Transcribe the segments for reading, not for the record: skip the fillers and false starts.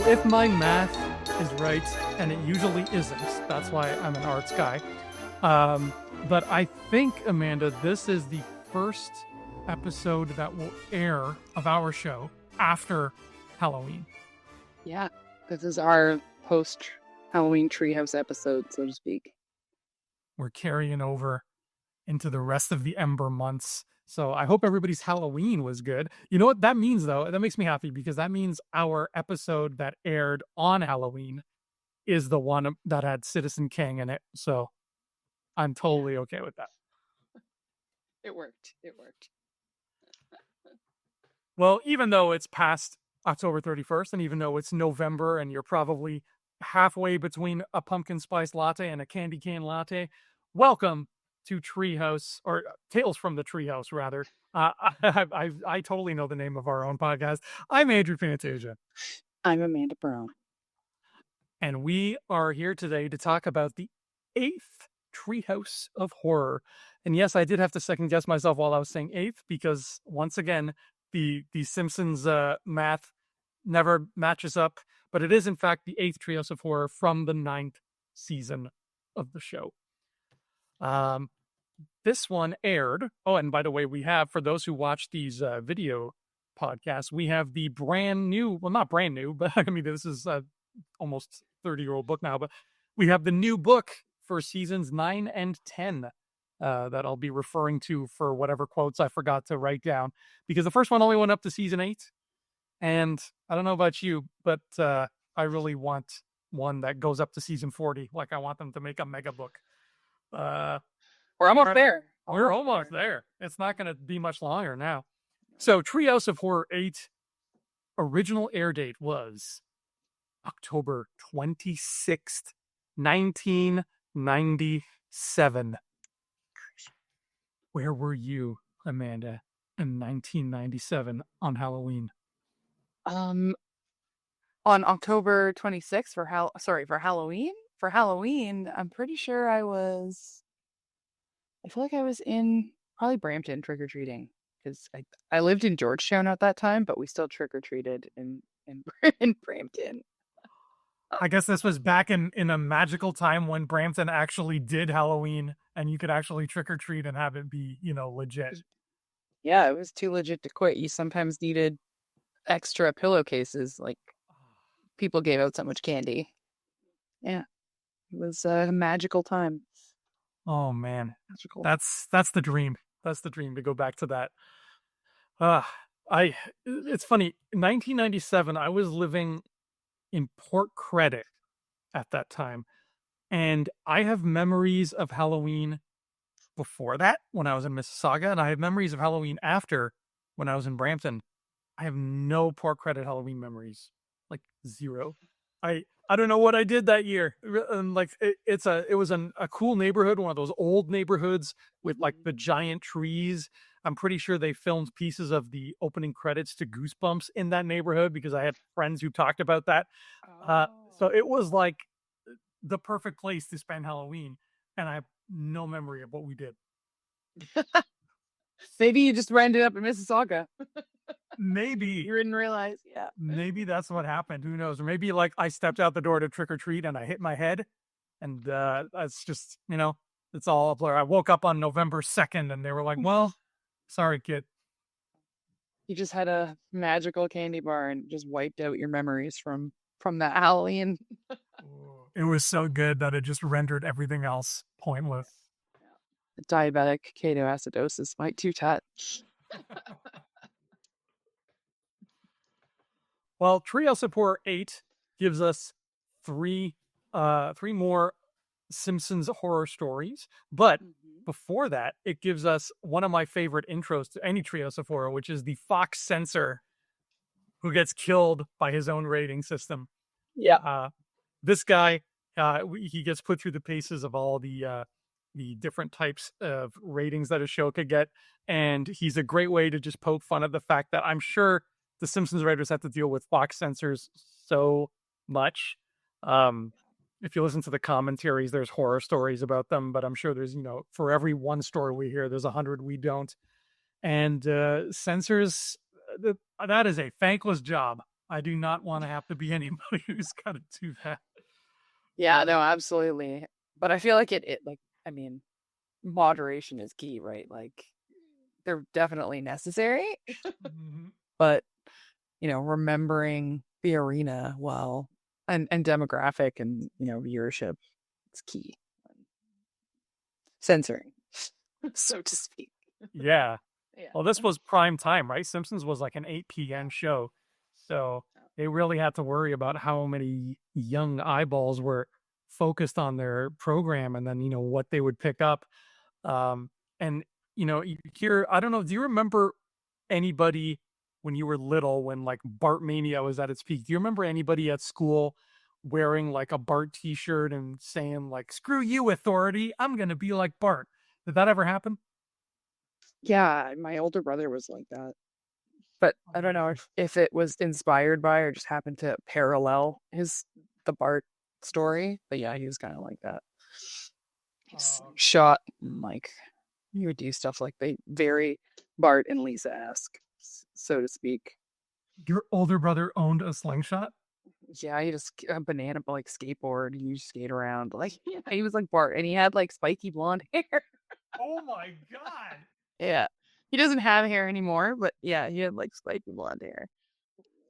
if my math is right, and it usually isn't, that's why I'm an arts guy. But I think, Amanda, this is the first episode that will air of our show after Halloween. Yeah, this is our post-Halloween Treehouse episode, so to speak. We're carrying over into the rest of the Ember months. So I hope everybody's Halloween was good. You know what that means, though? That makes me happy because that means our episode that aired on Halloween is the one that had Citizen King in it. So I'm totally okay with that. It worked. It worked. Well, even though it's past October 31st, and even though it's November and you're probably halfway between a pumpkin spice latte and a candy cane latte, welcome to Treehouse, or Tales from the Treehouse, rather. I totally know the name of our own podcast. I'm Andrew Fantasia. I'm Amanda Brown. And we are here today to talk about the 8th Treehouse of Horror. And yes, I did have to second guess myself while I was saying 8th, because once again, the Simpsons math never matches up. But it is, in fact, the 8th Treehouse of Horror from the 9th season of the show. This one aired. Oh, and by the way, we have, for those who watch these video podcasts, we have the brand new, well, not brand new, but I mean, this is almost 30-year-old book now, but we have the new book for seasons 9 and 10 that I'll be referring to for whatever quotes I forgot to write down, because the first one only went up to season 8. And I don't know about you, but I really want one that goes up to season 40. Like, I want them to make a mega book. We're almost there. We're almost there. It's not going to be much longer now. So, Treehouse of Horror 8 original air date was October 26th, 1997. Where were you, Amanda, in 1997 on Halloween? On October 26th for Halloween? For Halloween, I'm pretty sure I feel like I was in probably Brampton trick-or-treating, because I lived in Georgetown at that time, but we still trick-or-treated in Brampton. I guess this was back in a magical time when Brampton actually did Halloween and you could actually trick-or-treat and have it be, legit. Yeah, it was too legit to quit. You sometimes needed extra pillowcases, like people gave out so much candy. Yeah, it was a magical time. Oh man, magical. That's the dream. That's the dream, to go back to that. It's funny. 1997, I was living in Port Credit at that time, and I have memories of Halloween before that when I was in Mississauga, and I have memories of Halloween after when I was in Brampton. I have no Port Credit Halloween memories, like zero. I don't know what I did that year. Like it was a cool neighborhood, one of those old neighborhoods with like the giant trees. I'm pretty sure they filmed pieces of the opening credits to Goosebumps in that neighborhood because I had friends who talked about that. So it was like the perfect place to spend Halloween, and I have no memory of what we did. Maybe you just ended up in Mississauga. Maybe you didn't realize. Yeah, maybe that's what happened. Who knows? Or maybe like I stepped out the door to trick or treat and I hit my head, and that's just, it's all a blur. I woke up on November 2nd and they were like, "Well, sorry, kid." You just had a magical candy bar and just wiped out your memories from that Halloween. It was so good that it just rendered everything else pointless. Diabetic ketoacidosis might too touch. Well, Treehouse of Horror 8 gives us three more Simpsons horror stories, but before that, it gives us one of my favorite intros to any Treehouse of Horror, which is the Fox censor who gets killed by his own rating system. Yeah. This guy, he gets put through the paces of all the different types of ratings that a show could get, and he's a great way to just poke fun at the fact that I'm sure the Simpsons writers have to deal with Fox censors so much. If you listen to the commentaries, there's horror stories about them, but I'm sure there's, for every one story we hear, there's 100 we don't. And censors, that is a thankless job. I do not want to have to be anybody who's got to do that. Yeah, Uh, no, absolutely. But I feel like it like I mean, moderation is key, right? Like they're definitely necessary, mhm. but remembering the arena well and demographic and viewership is key. Censoring, so to speak. Yeah. Well, this Yeah. was prime time, right? Simpsons was like an 8 p.m. show. So they really had to worry about how many young eyeballs were focused on their program and then, what they would pick up. Um, and, you hear, I don't know, do you remember anybody when you were little, when like Bart Mania was at its peak? Do you remember anybody at school wearing like a Bart t shirt and saying, like, screw you, authority, I'm going to be like Bart? Did that ever happen? Yeah, my older brother was like that. But I don't know if it was inspired by or just happened to parallel the Bart story. But yeah, he was kind of like that. He's Uh, shot and like he would do stuff like they very Bart and Lisa-esque, so to speak. Your older brother owned a slingshot? Yeah, he just a banana like skateboard. And you skate around like yeah, he was like Bart, and he had like spiky blonde hair. Oh my god. Yeah, he doesn't have hair anymore, but yeah, he had like spiky blonde hair.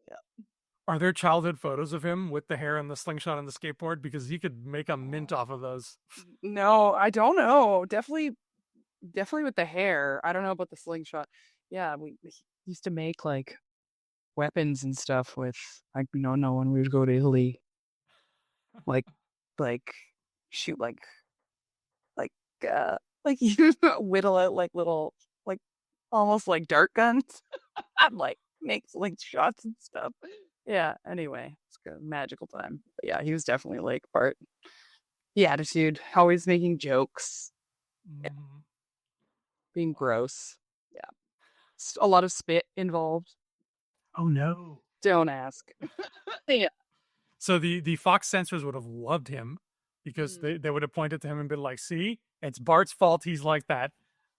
Yeah. Are there childhood photos of him with the hair and the slingshot and the skateboard? Because he could make a mint off of those. No, I don't know. Definitely with the hair. I don't know about the slingshot. Yeah, we used to make like weapons and stuff with like no when we would go to Italy, like like shoot like like you whittle out like little like almost like dart guns. I'm like make like shots and stuff. Yeah. Anyway, it's a magical time. But yeah, he was definitely like Bart. The attitude, always making jokes, yeah, Mhm. being gross. Yeah, a lot of spit involved. Oh no. Don't ask. Yeah. So the Fox censors would have loved him because Mm. they would have pointed to him and been like, see, it's Bart's fault he's like that.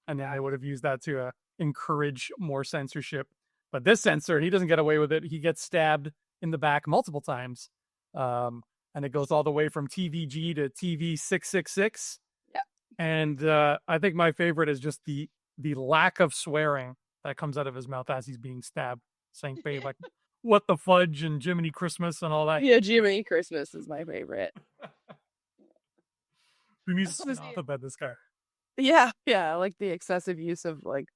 And then Yeah. they would have used that to encourage more censorship. But this censor, he doesn't get away with it. He gets stabbed in the back multiple times. Um, and it goes all the way from TVG to TV 666. Yeah. And I think my favorite is just the lack of swearing that comes out of his mouth as he's being stabbed, saying babe, like, what the fudge and Jiminy Christmas and all that. Yeah, Jiminy Christmas is my favorite. We need I to just want spin to see off it. about this guy. Yeah, yeah, I like the excessive use of like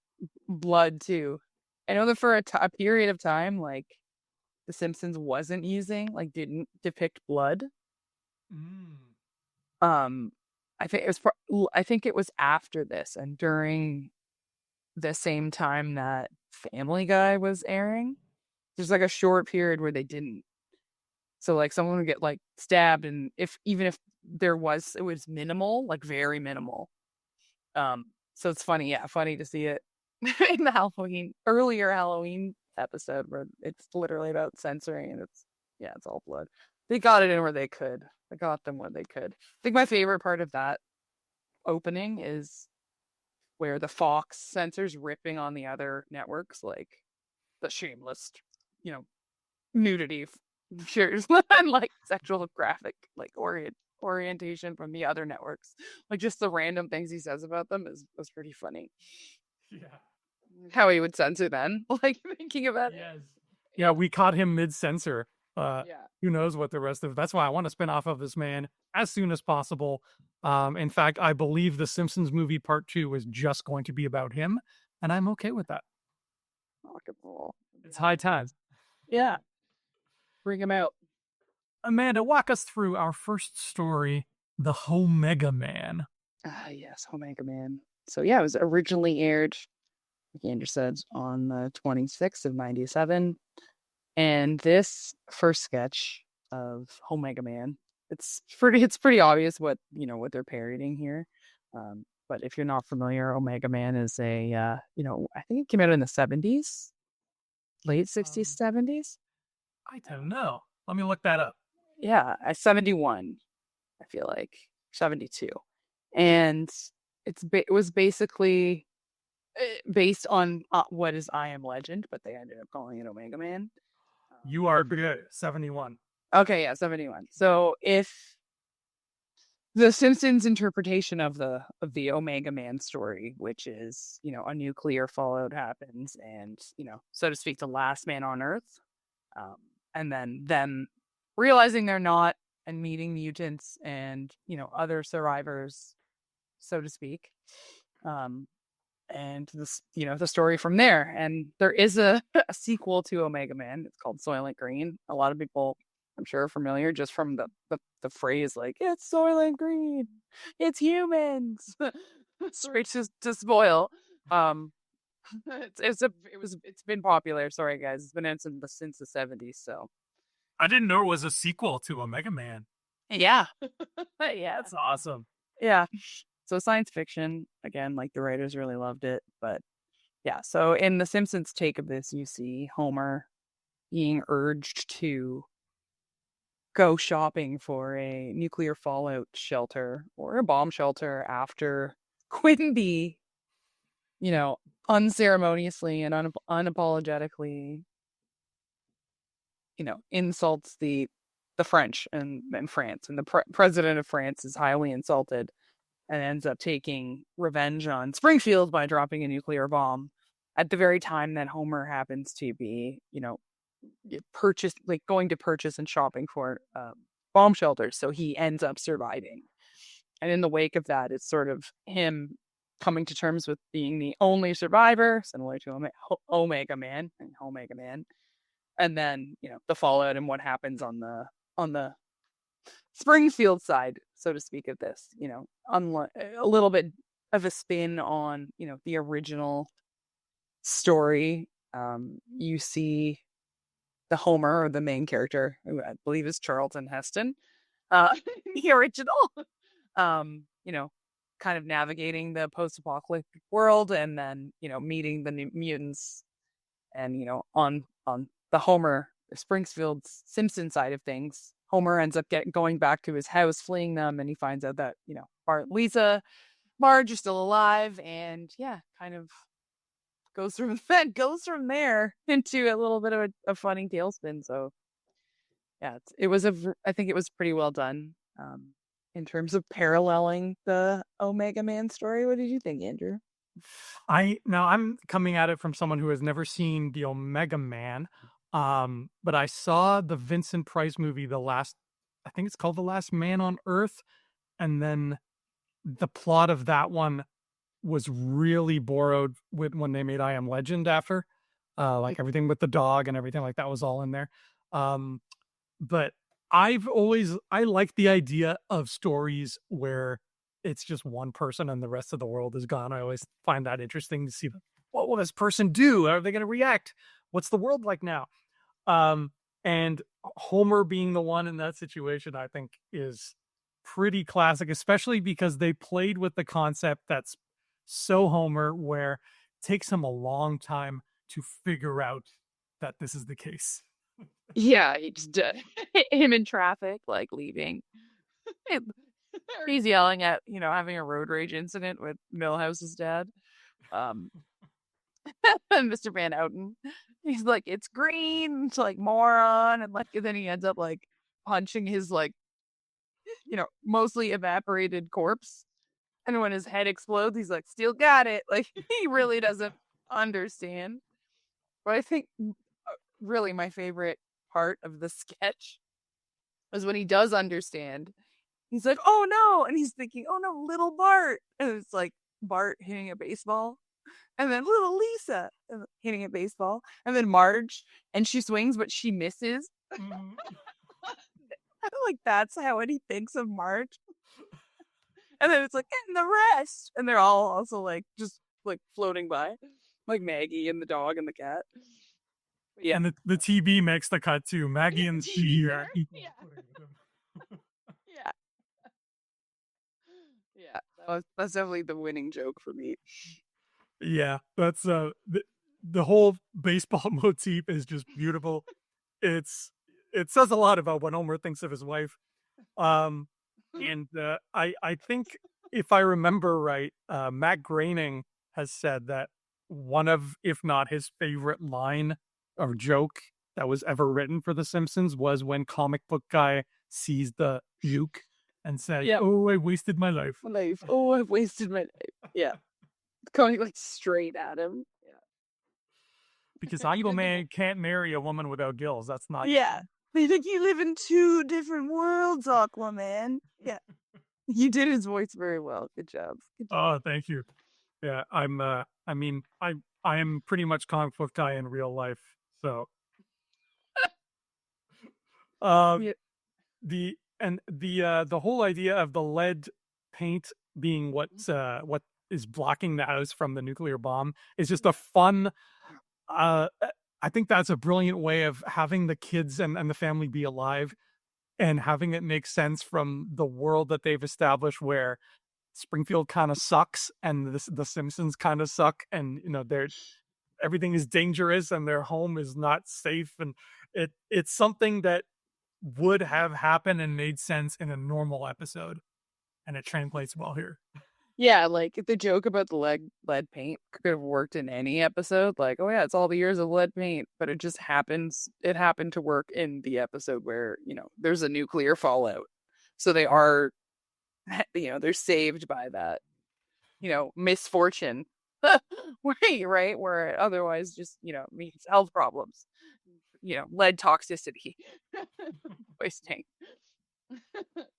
blood too. I know that for a period of time, like The Simpsons wasn't like didn't depict blood. Mm. Um, I think it was after this and during the same time that Family Guy was airing. There's like a short period where they didn't. So like someone would get like stabbed, and if even if it was minimal, like very minimal. So it's funny, yeah, funny to see it in the earlier Halloween episode where it's literally about censoring and it's all blood. They got it in where they could. They got them where they could. I think my favorite part of that opening is where the Fox censors ripping on the other networks, like the shameless, you know, nudity shares and like sexual graphic like orientation from the other networks. Like just the random things he says about them is was pretty funny. Yeah. How he would censor then, like thinking about it. Yes. Yeah, Yeah. we caught him mid censor. Yeah. Who knows what the rest of that's why I want to spin off of this man as soon as possible. In fact, I believe the Simpsons movie part 2 is just going to be about him, and I'm okay with that. Rock and roll. It's high time. Yeah. Bring him out. Amanda, walk us through our first story, the Omega Man. Ah, yes, Omega Man. So yeah, it was originally aired, like Andrew said, on the 26th of 97. And this first sketch of Omega Man, it's pretty obvious what they're parodying here. But if you're not familiar, Omega Man is I think it came out in the 70s, late 60s, Um, 70s. I don't know. Let me look that up. Yeah, 71, I feel like 72. And it was basically based on what is I Am Legend, but they ended up calling it Omega Man. You are good. 71. Okay, yeah, 71. So if the Simpsons interpretation of the Omega Man story, which is, a nuclear fallout happens and, so to speak, the last man on Earth, um, and then them realizing they're not and meeting mutants and, other survivors, so to speak. Um, and this, the story from there. And there is a sequel to Omega Man. It's called Soylent Green. A lot of people, I'm sure, are familiar just from the phrase like it's Soylent Green, it's humans. Sorry to spoil. Um, it's been popular. Sorry guys, it's been out since the 70s. So I didn't know it was a sequel to Omega Man. yeah, yeah, That's awesome. yeah. So science fiction again, like the writers really loved it, but yeah, so in The Simpsons take of this, you see Homer being urged to go shopping for a nuclear fallout shelter or a bomb shelter after Quimby, you know, unceremoniously and unapologetically, insults the French and France, and the president of France is highly insulted and ends up taking revenge on Springfield by dropping a nuclear bomb at the very time that Homer happens to be, going to purchase and shopping for bomb shelters. So he ends up surviving. And in the wake of that, it's sort of him coming to terms with being the only survivor, similar to Omega Man and Omega Man. And then, the fallout and what happens on the Springfield side, so to speak, of this, a little bit of a spin on, the original story. You see the Homer, or the main character, who I believe is Charlton Heston, the original, you know, kind of navigating the post-apocalyptic world, and then, meeting the new mutants, and, on the Homer Springfield Simpson side of things, Homer ends up going back to his house, fleeing them, and he finds out that, Bart, Lisa, Marge are still alive, and yeah, kind of goes from there into a little bit of a funny tailspin. So yeah, I think it was pretty well done, in terms of paralleling the Omega Man story. What did you think, Andrew? I'm coming at it from someone who has never seen the Omega Man. But I saw the Vincent Price movie, I think it's called The Last Man on Earth. And then the plot of that one was really borrowed with when they made I Am Legend after. Like everything with the dog and everything like that was all in there. Um, but I like the idea of stories where it's just one person and the rest of the world is gone. I always find that interesting to see what will this person do? How are they going to react? What's the world like now? Um, and Homer being the one in that situation, I think, is pretty classic, especially because they played with the concept that's so Homer, where it takes him a long time to figure out that this is the case. Yeah, he just him in traffic, like leaving. He's yelling at, having a road rage incident with Milhouse's dad. Um, Mr. Van Houten. He's like, it's green, it's like moron, and then he ends up like punching his like, mostly evaporated corpse. And when his head explodes, he's like, still got it. Like he really doesn't understand. But I think really my favorite part of the sketch is when he does understand. He's like, oh no. And he's thinking, oh no, little Bart. And it's like Bart hitting a baseball. And then little Lisa hitting a baseball. And then Marge, and she swings, but she misses. Mhm. Like that's how he thinks of Marge. And then it's like, and the rest. And they're all also like just like floating by. Like Maggie and the dog and the cat. But yeah. And the TV makes the cut too. Maggie and Steve Yeah. are equal. Yeah. Yeah. That's definitely the winning joke for me. Yeah, that's the whole baseball motif is just beautiful. It's it says a lot about what Homer thinks of his wife. Um, and I think if I remember right, Matt Groening has said that one of, if not his favorite line or joke that was ever written for The Simpsons was when comic book guy sees the nuke and said, Yep. "Oh, I wasted my life." My life. Oh, I've wasted my life. Yeah. Going like straight at him. Because Aquaman can't marry a woman without gills. That's not. Yeah. They think you live in two different worlds, Aquaman. Yeah. You did his voice very well. Good job. Good job. Oh, thank you. Yeah, I'm. I mean, I am pretty much comic book guy in real life. So, uh, Yeah. the whole idea of the lead paint being what is blocking the house from the nuclear bomb is just a fun. I think that's a brilliant way of having the kids and the family be alive and having it make sense from the world that they've established where Springfield kind of sucks and the Simpsons kind of suck, and they're everything is dangerous and their home is not safe, and it's something that would have happened and made sense in a normal episode, and it translates well here. Yeah, like the joke about the lead paint could have worked in any episode. Like, oh yeah, it's all the years of lead paint, but it just happens. It happened to work in the episode where there's a nuclear fallout, so they are, they're saved by that, misfortune. Right, where otherwise just means health problems. Lead toxicity, wasting.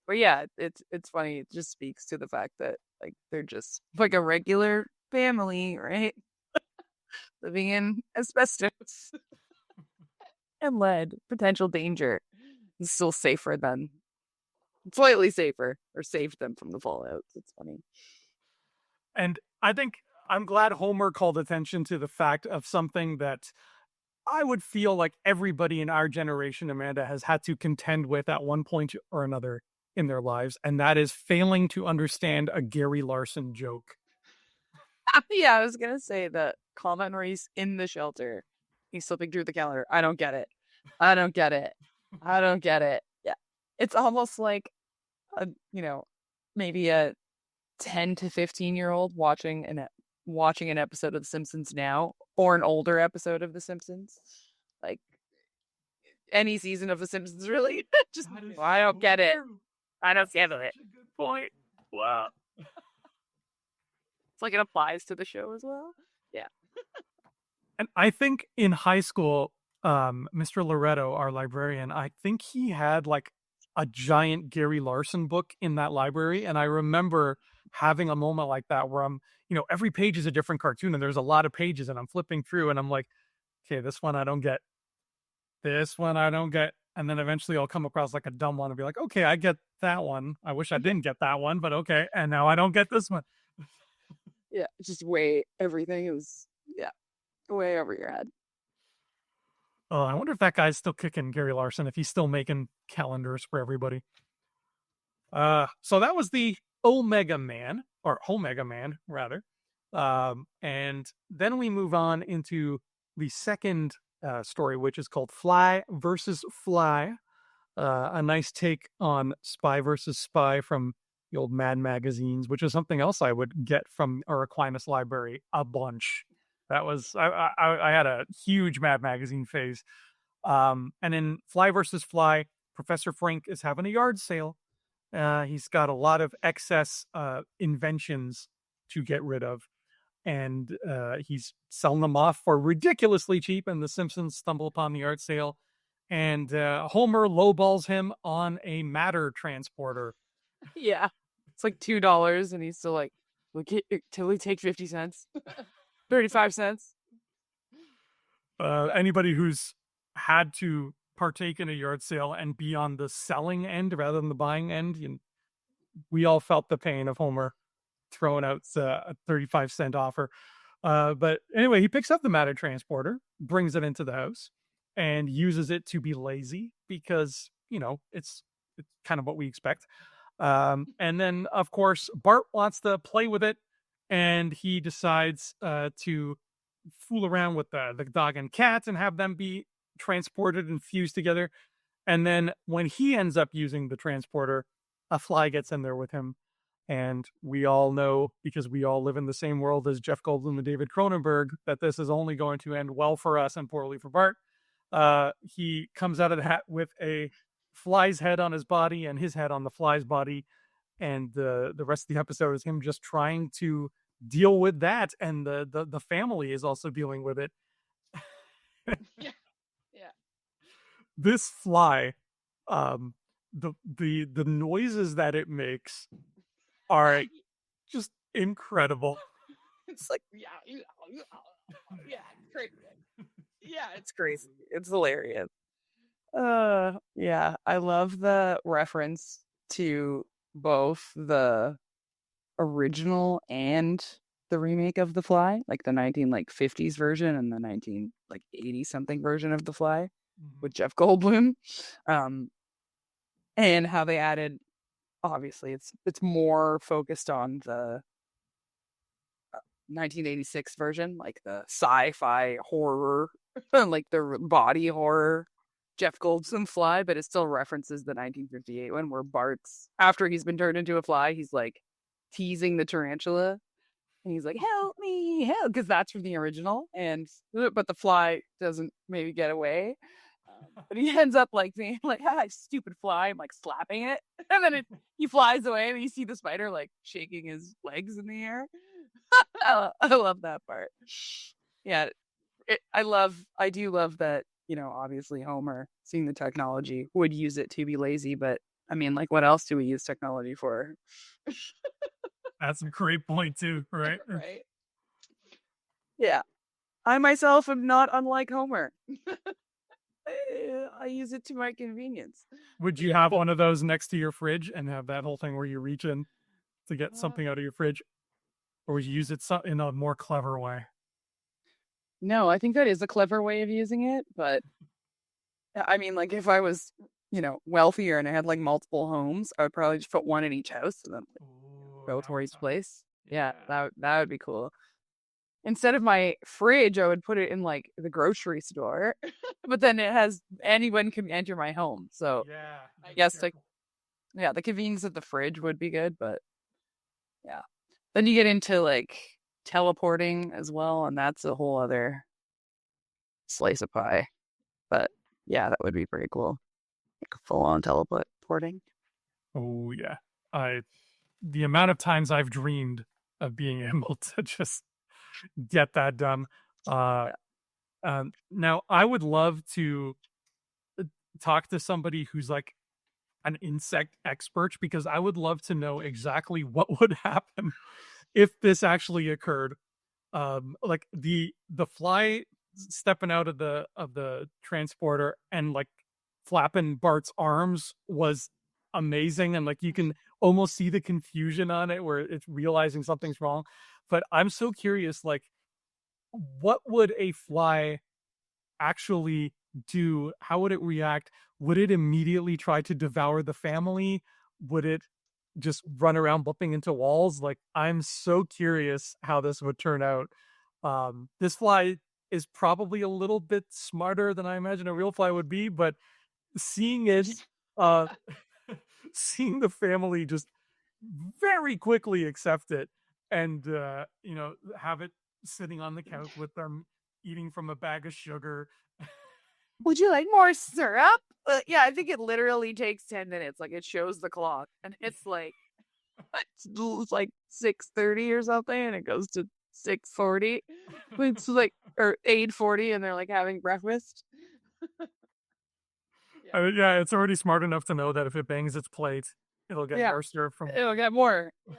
But yeah, it's funny. It just speaks to the fact that like they're just like a regular family, right? Living in asbestos and lead, potential danger. It's still safer than slightly safer or saved them from the fallout. It's funny. And I think I'm glad Homer called attention to the fact of something that I would feel like everybody in our generation, Amanda, has had to contend with at one point or another in their lives, and that is failing to understand a Gary Larson joke. Yeah, I was gonna say the comment where he's in the shelter, he's slipping through the calendar. I don't get it. I don't get it. I don't get it. Yeah, it's almost like a maybe a 10 to 15-year-old watching an episode of The Simpsons now, or an older episode of The Simpsons, like any season of The Simpsons, really. Just I don't get it. I don't get it. Good point. Wow. It's like it applies to the show as well. Yeah. And I think in high school, Mr. Loretto, our librarian, I think he had like a giant Gary Larson book in that library. And I remember having a moment like that where every page is a different cartoon and there's a lot of pages and I'm flipping through and I'm like, okay, this one I don't get. This one I don't get. And then eventually I'll come across like a dumb one and be like, okay, I get that one. I wish I didn't get that one, but okay. And now I don't get this one. Yeah. Just way everything is, yeah, way over your head. Oh, I wonder if that guy's still kicking, Gary Larson, if he's still making calendars for everybody. So that was the Omega Man, or Omega Man, rather. And then we move on into the second story, which is called Fly versus Fly. A nice take on Spy versus Spy from the old Mad magazines, which is something else I would get from our Aquinas library a bunch. That was I had a huge Mad magazine phase. And in Fly versus Fly, Professor Frank is having a yard sale. He's got a lot of excess inventions to get rid of, and he's selling them off for ridiculously cheap. And the Simpsons stumble upon the yard sale, and Homer lowballs him on a matter transporter. Yeah. It's like $2, and he's still like, look, till we take 50 cents, 35 cents. Anybody who's had to partake in a yard sale and be on the selling end rather than the buying end, we all felt the pain of Homer throwing out a 35-cent offer. But anyway, he picks up the matter transporter, brings it into the house, and uses it to be lazy because, it's kind of what we expect. And then, of course, Bart wants to play with it, and he decides to fool around with the dog and cat and have them be transported and fused together. And then when he ends up using the transporter, a fly gets in there with him. And we all know, because we all live in the same world as Jeff Goldblum and David Cronenberg, that this is only going to end well for us and poorly for Bart. He comes out of the hat with a fly's head on his body and his head on the fly's body, and the rest of the episode is him just trying to deal with that, and the family is also dealing with it. Yeah. Yeah. This fly, um, the noises that it makes are just incredible. It's like, yeah, yeah, crazy. Yeah, it's crazy. It's hilarious. Yeah, I love the reference to both the original and the remake of The Fly, like the 1950s version and the 1980 something version of The Fly Mm-hmm. with Jeff Goldblum. Um, and how they added, obviously it's more focused on the 1986 version, like the sci-fi horror, like the body horror Jeff Goldblum fly, but it still references the 1958 one where Bart's, after he's been turned into a fly, he's like teasing the tarantula and he's like, "Help me, help," because that's from the original. And but the fly doesn't maybe get away. But he ends up like being like, "Ah, stupid fly," I'm like slapping it, and then he flies away, and you see the spider like shaking his legs in the air. I love that part. Yeah, I do love that. Obviously Homer, seeing the technology, would use it to be lazy, but I mean, like, what else do we use technology for? That's a great point too, right? Right. Yeah. I myself am not unlike Homer. I use it to my convenience. Would you have one of those next to your fridge and have that whole thing where you reach in to get Uh, something out of your fridge, or would you use it in a more clever way? no, I think that is a clever way of using it, but I mean, like, if I was, wealthier and I had like multiple homes, I would probably just put one in each house and then Oh, go that would towards sound. place. Yeah, Yeah. that would be cool. Instead of my fridge, I would put it in like the grocery store, but then it has anyone can enter my home. So Yeah. You I gotta be guess like, careful. yeah, the convenience of the fridge would be good, but yeah. Then you get into like teleporting as well, and that's a whole other slice of pie. But yeah, that would be pretty cool. Like full on teleporting. Oh yeah. I the amount of times I've dreamed of being able to just get that done. Uh, Yeah. Now I would love to uh, talk to somebody who's like an insect expert because I would love to know exactly what would happen if this actually occurred. Like the fly stepping out of the transporter and like flapping Bart's arms was amazing, and like you can almost see the confusion on it where it's realizing something's wrong. But I'm so curious, like, what would a fly actually do? How would it react? Would it immediately try to devour the family? Would it just run around bumping into walls? Like, I'm so curious how this would turn out. This fly is probably a little bit smarter than I imagine a real fly would be, but seeing it, uh, seeing the family just very quickly accept it and, have it sitting on the couch with them eating from a bag of sugar. Would you like more syrup? Yeah, I think it literally takes 10 minutes. Like it shows the clock and it's like it's like 6:30 or something and it goes to 6:40. It's like or 8:40 and they're like having breakfast. Yeah. Yeah, it's already smart enough to know that if it bangs its plate, it'll get Yeah. more syrup from. It'll get more. Yeah.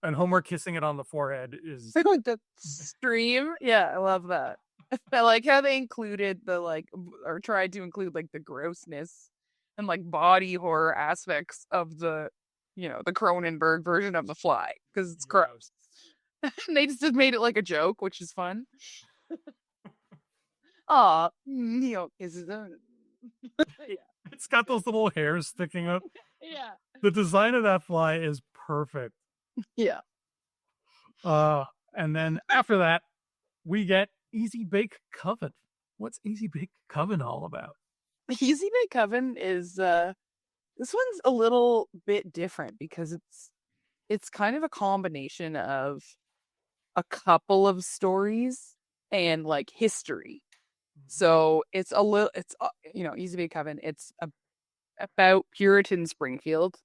And Homer kissing it on the forehead is. Like the stream. Yeah, I love that. I like how they included the like or tried to include like the grossness and like body horror aspects of the Cronenberg version of The Fly because it's Yeah. gross. And they just made it like a joke, which is fun. Aw, is his own. Yeah. It's got those little hairs sticking up. Yeah. The design of that fly is perfect. Yeah. Uh, and then after that, we get Easy Bake Coven. What's Easy Bake Coven all about? Easy Bake Oven is this one's a little bit different because it's kind of a combination of a couple of stories and like history. So it's a little, it's Easy Bake Oven. About Puritan Springfield.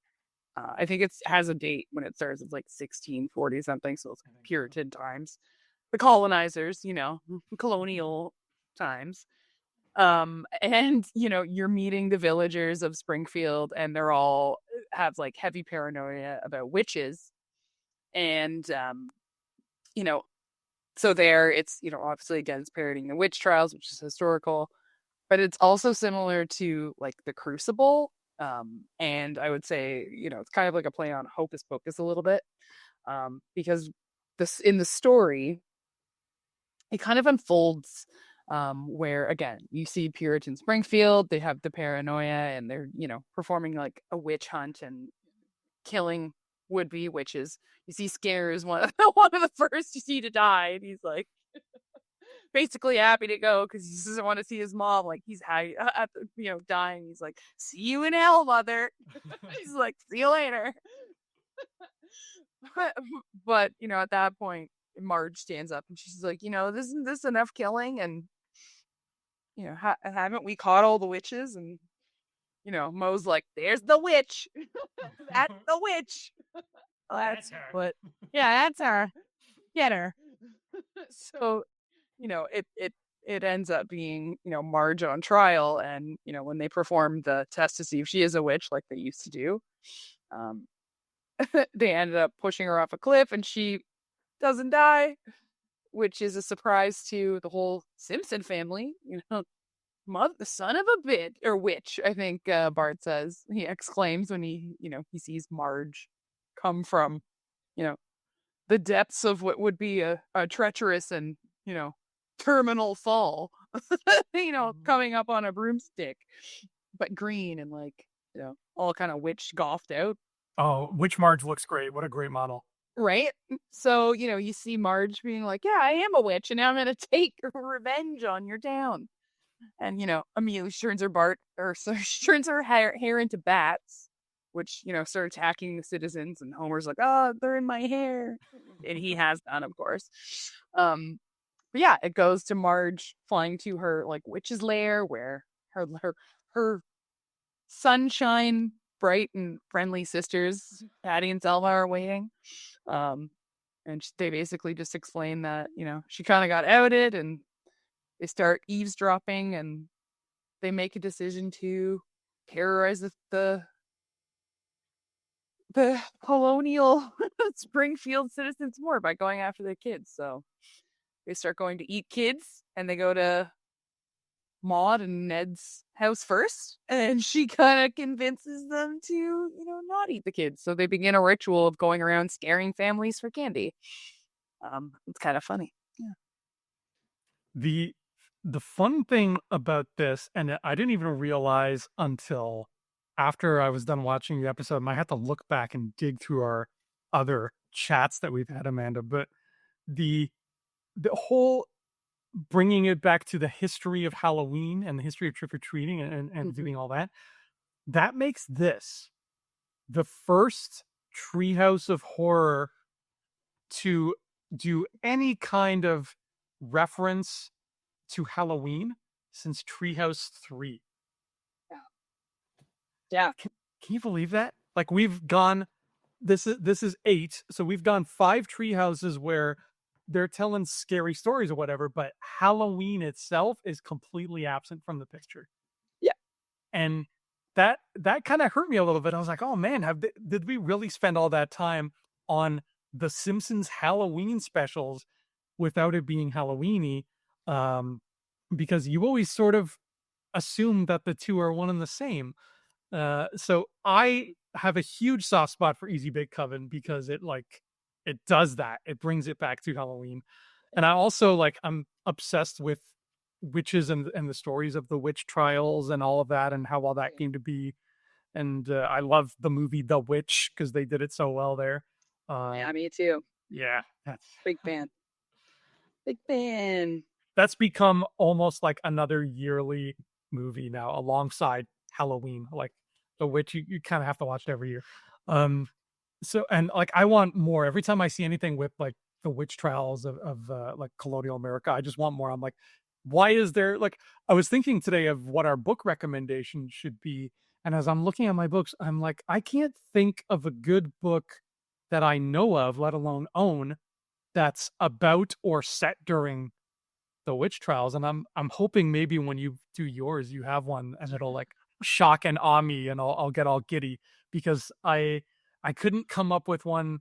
I think it's has a date when it starts. It's like 1640 something. So it's I think so. Puritan times, the colonizers, colonial times. And you're meeting the villagers of Springfield, and they're all have like heavy paranoia about witches, and you know, so there it's obviously again it's parodying the witch trials, which is historical, but it's also similar to like the Crucible. And I would say, it's kind of like a play on Hocus Pocus a little bit, because this in the story, it kind of unfolds where again you see Puritan Springfield, they have the paranoia and they're performing like a witch hunt and killing would-be witches. You see Scare is one of the first you see to die, and he's like basically happy to go because he doesn't want to see his mom. Like he's high, at the, dying. He's like, "See you in hell, mother." He's like, "See you later." But at that point, Marge stands up and she's like, isn't this enough killing? And haven't we caught all the witches? And Moe's like, "There's the witch. That's the witch." That's That's her. what. Yeah, that's her. Get her. So it ends up being Marge on trial, and when they perform the test to see if she is a witch, like they used to do, um, they ended up pushing her off a cliff, and she doesn't die, which is a surprise to the whole Simpson family. Mother, the son of a bit or witch, I think Bart says. He exclaims when he sees Marge come from you know the depths of what would be a treacherous and terminal fall, coming up on a broomstick, but green and like all kind of witch golfed out. Oh, Witch Marge looks great. What a great model. Right. So you see Marge being like, "Yeah, I am a witch and now I'm gonna take revenge on your town." And immediately she turns her Bart or so she turns her hair into bats, which start attacking the citizens. And Homer's like, "Oh, they're in my hair," and he has done, of course. But yeah, it goes to Marge flying to her like witch's lair where her sunshine, bright and friendly sisters Patty and Selma are waiting. Um, and they basically just explain that she kind of got outed, and they start eavesdropping, and they make a decision to terrorize the colonial Springfield citizens more by going after their kids. So they start going to eat kids, and they go to Maud and Ned's house first, and she kind of convinces them to, not eat the kids. So they begin a ritual of going around scaring families for candy. It's kind of funny. Yeah. The the fun thing about this, and I didn't even realize until after I was done watching the episode, and I had to look back and dig through our other chats that we've had, Amanda, but the the whole bringing it back to the history of Halloween and the history of trick or treating and Mhm. doing all that, that makes this the first Treehouse of Horror to do any kind of reference to Halloween since Treehouse 3. Yeah. Can you believe that? Like we've gone this is 8, so we've gone 5 tree houses where they're telling scary stories or whatever, but Halloween itself is completely absent from the picture. Yeah. And that kind of hurt me a little bit. I was like, "Oh man, did we really spend all that time on the Simpsons Halloween specials without it being Halloweeny?" Um, because you always sort of assume that the two are one and the same. So I have a huge soft spot for Easy Bake Coven because it does that. It brings it back to Halloween. And I also I'm obsessed with witches and the stories of the witch trials and all of that and how all that came to be. And I love the movie The Witch because they did it so well there. Uh, Yeah, me too. yeah, that's Big fan. Big fan. that's become almost like another yearly movie now alongside Halloween. Like The Witch, you kind of have to watch it every year. Um, so and like I want more every time I see anything with like the witch trials of like colonial America. I just want more. I'm like, why is there like I was thinking today of what our book recommendation should be, and as I'm looking at my books, I'm like, I can't think of a good book that I know of, let alone own, that's about or set during the witch trials. And I'm hoping maybe when you do yours, you have one and it'll like shock and awe me, and I'll get all giddy because I couldn't come up with one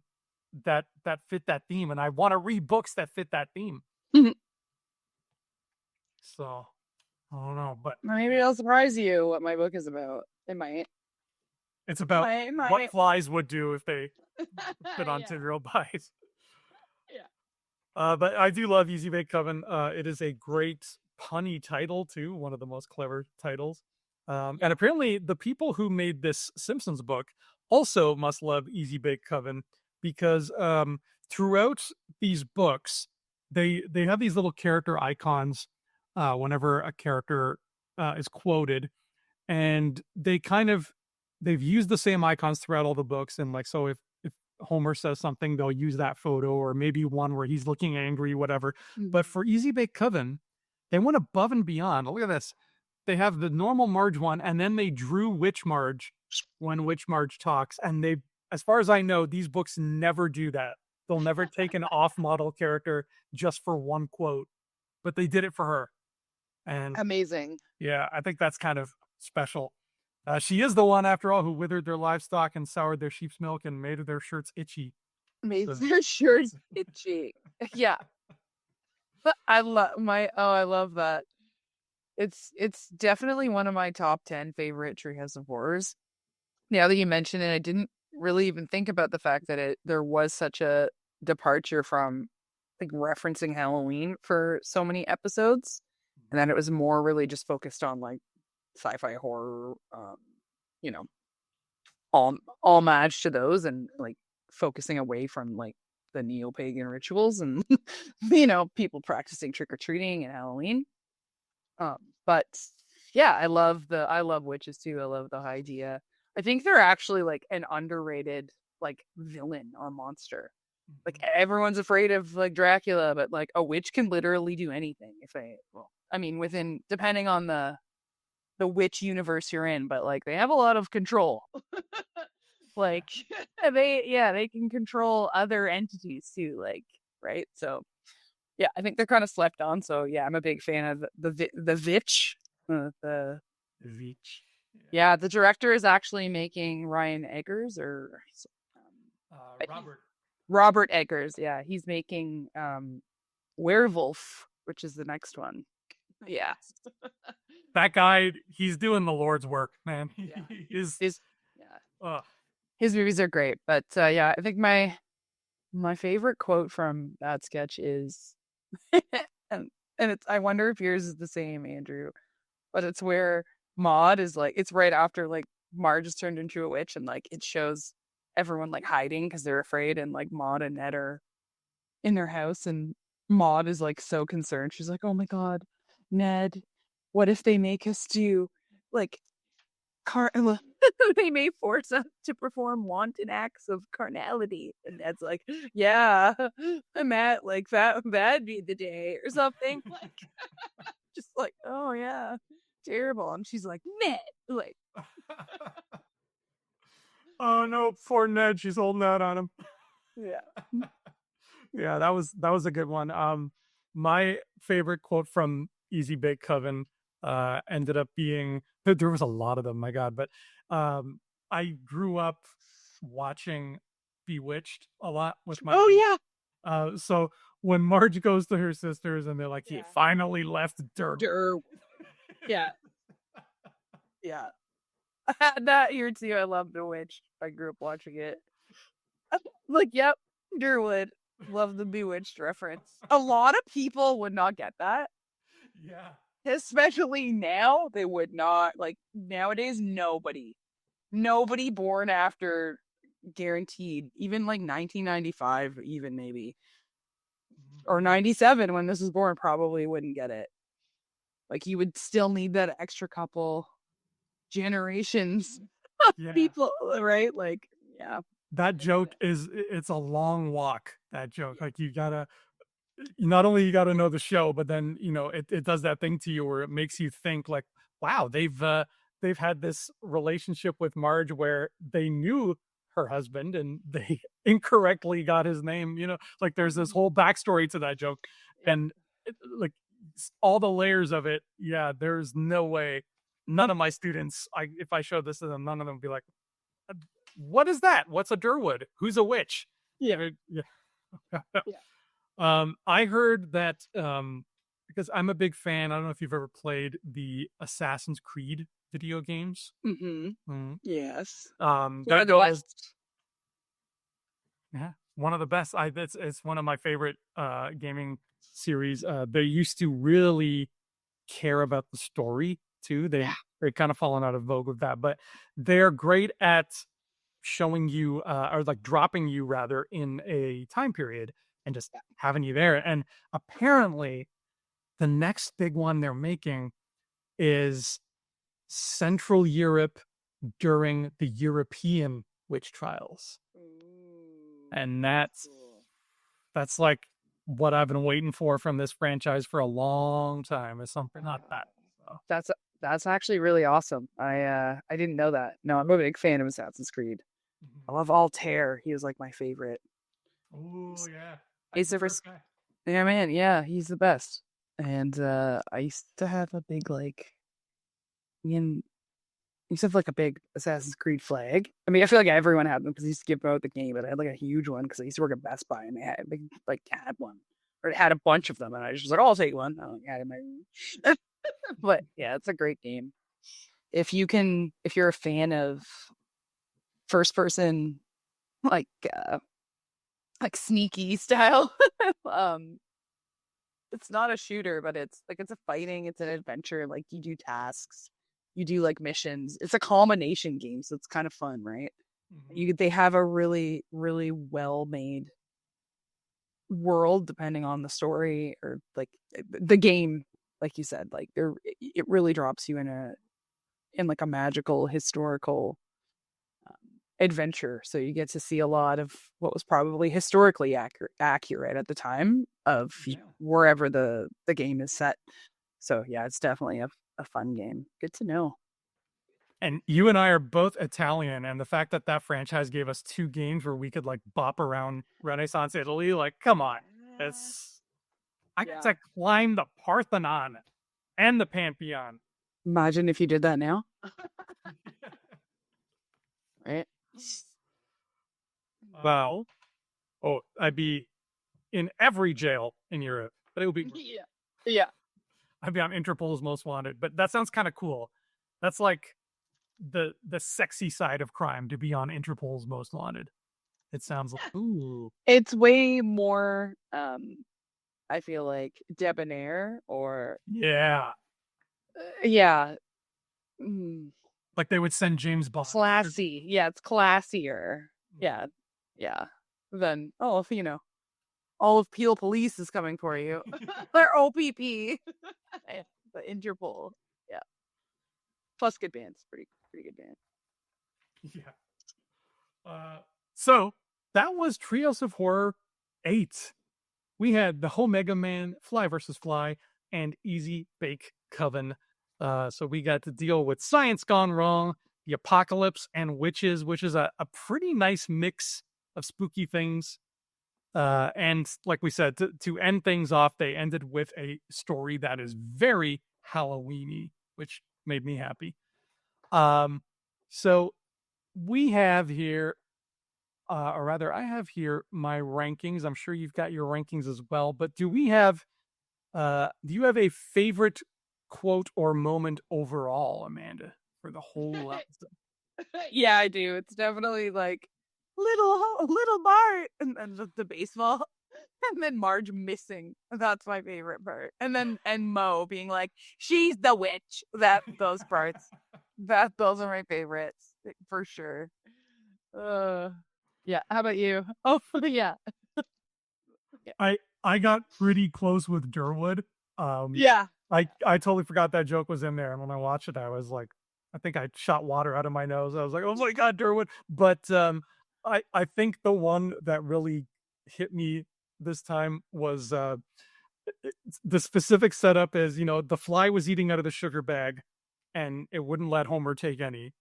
that fit that theme, and I want to read books that fit that theme. So I don't know, but Maybe it'll surprise you what my book is about. It might. it's about It what might. flies would do if they fit Yeah. onto real pies. Yeah. But I do love Easy Bake Coven. It is a great punny title too, one of the most clever titles. And apparently, the people who made this Simpsons book also must love Easy Bake Coven because throughout these books, they have these little character icons whenever a character is quoted, and they've used the same icons throughout all the books. And like, so if Homer says something, they'll use that photo, or maybe one where he's looking angry, whatever. But for Easy Bake Coven, they went above and beyond. Look at this. They have the normal Marge one, and then they drew Witch Marge when Witch Marge talks. And they, as far as I know, these books never do that. They'll never take an off model character just for one quote, but they did it for her. And Amazing. yeah, I think that's kind of special. She is the one, after all, who withered their livestock and soured their sheep's milk and made their shirts itchy. Made So, their shirts itchy. Yeah. But I love that. It's definitely one of my top 10 favorite Treehouse of Horrors. Now that you mention it, I didn't really even think about the fact that there was such a departure from like referencing Halloween for so many episodes, and that it was more really just focused on like sci-fi horror, you know, all matched to those, and like focusing away from like the neo-pagan rituals and people practicing trick-or-treating and Halloween. But yeah, I love witches too. I love the idea. I think they're actually like an underrated like villain or monster. Like everyone's afraid of like Dracula, but like a witch can literally do anything if they well, I mean within depending on the witch universe you're in, but like they have a lot of control. Like they can control other entities too, like right? So yeah, I think they're kind of slept on. So yeah, I'm a big fan of the Vitch. The Veach. Yeah, the director is actually making Ryan Eggers or Robert. Robert Eggers. Yeah, he's making Werewolf, which is the next one. Yeah, That guy, he's doing the Lord's work, man. yeah. He is. His yeah, Uh, his movies are great. But yeah, I think my favorite quote from that sketch is, and it's I wonder if yours is the same, Andrew. But it's where Maud is like, it's right after like Marge is turned into a witch, and like it shows everyone like hiding because they're afraid, and like Maud and Ned are in their house, and Maud is like so concerned. She's like, "Oh my God, Ned, what if they make us do like they may force us to perform wanton acts of carnality?" And Ned's like, "Yeah, I'm at like that'd be the day or something." Like just like, "Oh yeah, terrible." And she's like, "Ned," like, oh no, poor Ned. She's holding out on him. yeah. Yeah, that was a good one. My favorite quote from Easy Bake Coven ended up being, there was a lot of them, my God, but I grew up watching Bewitched a lot with my Oh yeah. so when Marge goes to her sisters and they're like, he Yeah. finally left Derwood. Yeah. Yeah. I had that here too. I love The Witch. I grew up watching it. Like, yep, Derwood. Love the Bewitched reference. A lot of people would not get that. Yeah. Especially now, they would not. Like, nowadays, nobody born after guaranteed, even like 1995, even maybe, or 97 when this was born, probably wouldn't get it. Like, you would still need that extra couple generations of Yeah. people, right? Like, yeah. That joke is, it's a long walk, that joke. Like you gotta not only you got to know the show, but then it does that thing to you where it makes you think like, wow, they've had this relationship with Marge where they knew her husband and they incorrectly got his name. Like there's this whole backstory to that joke, Yeah. and like all the layers of it. Yeah, there's no way. None of my students, if I showed this to them, none of them would be like, "What is that? What's a Derwood? Who's a witch?" Yeah. Yeah. Yeah. I heard that because I'm a big fan. I don't know if you've ever played the Assassin's Creed video games. Mm-hmm. Mhm. Yes. That The West. yeah, one of the best. It's one of my favorite gaming series. They used to really care about the story too. Yeah. They're kind of fallen out of vogue with that, but they're great at showing you or like dropping you rather in a time period and just having you there. And apparently the next big one they're making is Central Europe during the European witch trials. Ooh, And that's that's cool. that's like what I've been waiting for from this franchise for a long time is something not that. So. That's that's actually really awesome. I didn't know that. No, I'm a big fan of Assassin's Creed. I love Altair. He was like my favorite. Oh yeah, that's He's the the first first. guy. Yeah, man. Yeah, he's the best. And I used to have a big like Ian. I used to have like a big Assassin's Creed flag. I mean, I feel like everyone had them because I used to give out the game, but I had like a huge one because I used to work at Best Buy and they had big like had one or it had a bunch of them, and I just was like, oh, I'll take one. I don't had it in my room. But yeah, it's a great game. If you're a fan of first person like uh like sneaky style, um, it's not a shooter, but it's a fighting, it's an adventure. Like you do tasks, you do like missions. It's a combination game, so it's kind of fun, right? Mhm. They have a really really well made world depending on the story or like the game, like you said, like it really drops you in like a magical historical adventure. So you get to see a lot of what was probably historically accurate at the time of Yeah. wherever the game is set. So yeah, it's definitely a fun game. Good to know. And you and I are both Italian, and the fact that that franchise gave us two games where we could like bop around Renaissance Italy, like, come on, it's I got Yeah. to climb the Parthenon and the Pantheon. Imagine if you did that now, right? Wow. Oh, I'd be in every jail in Europe, but it would be Yeah. Yeah. I'd be on Interpol's Most Wanted. But that sounds kind of cool. That's like the sexy side of crime to be on Interpol's Most Wanted. It sounds like ooh It's way more I feel like debonair or yeah, yeah, mm, like they would send James Bond. classy. Yeah, it's classier. Yeah. Yeah. Then oh, if all of Peel Police is coming for you. They're OPP. Yeah, the Interpol. Yeah. Plus good bands. Pretty good band. Yeah. So that was Trios of Horror 8. We had the whole Mega Man, Fly versus Fly, and Easy Bake Coven. So we got to deal with science gone wrong, the apocalypse, and witches, which is a pretty nice mix of spooky things. And like we said, to end things off, they ended with a story that is very Halloweeny, which made me happy. Um, so we have here or rather, I have here my rankings. I'm sure you've got your rankings as well. But do you have a favorite quote or moment overall, Amanda, for the whole episode? Yeah, I do. It's definitely like little Bart and the baseball. And then Marge missing. That's my favorite part. And Mo being like, she's the witch. Those parts. Those are my favorites for sure. Uh yeah. How about you? Oh yeah. Yeah. I got pretty close with Derwood. Um, Yeah. I totally forgot that joke was in there, and when I watched it, I was like, I think I shot water out of my nose. I was like, oh my god, Derwood! But I think the one that really hit me this time was the specific setup is, the fly was eating out of the sugar bag and it wouldn't let Homer take any.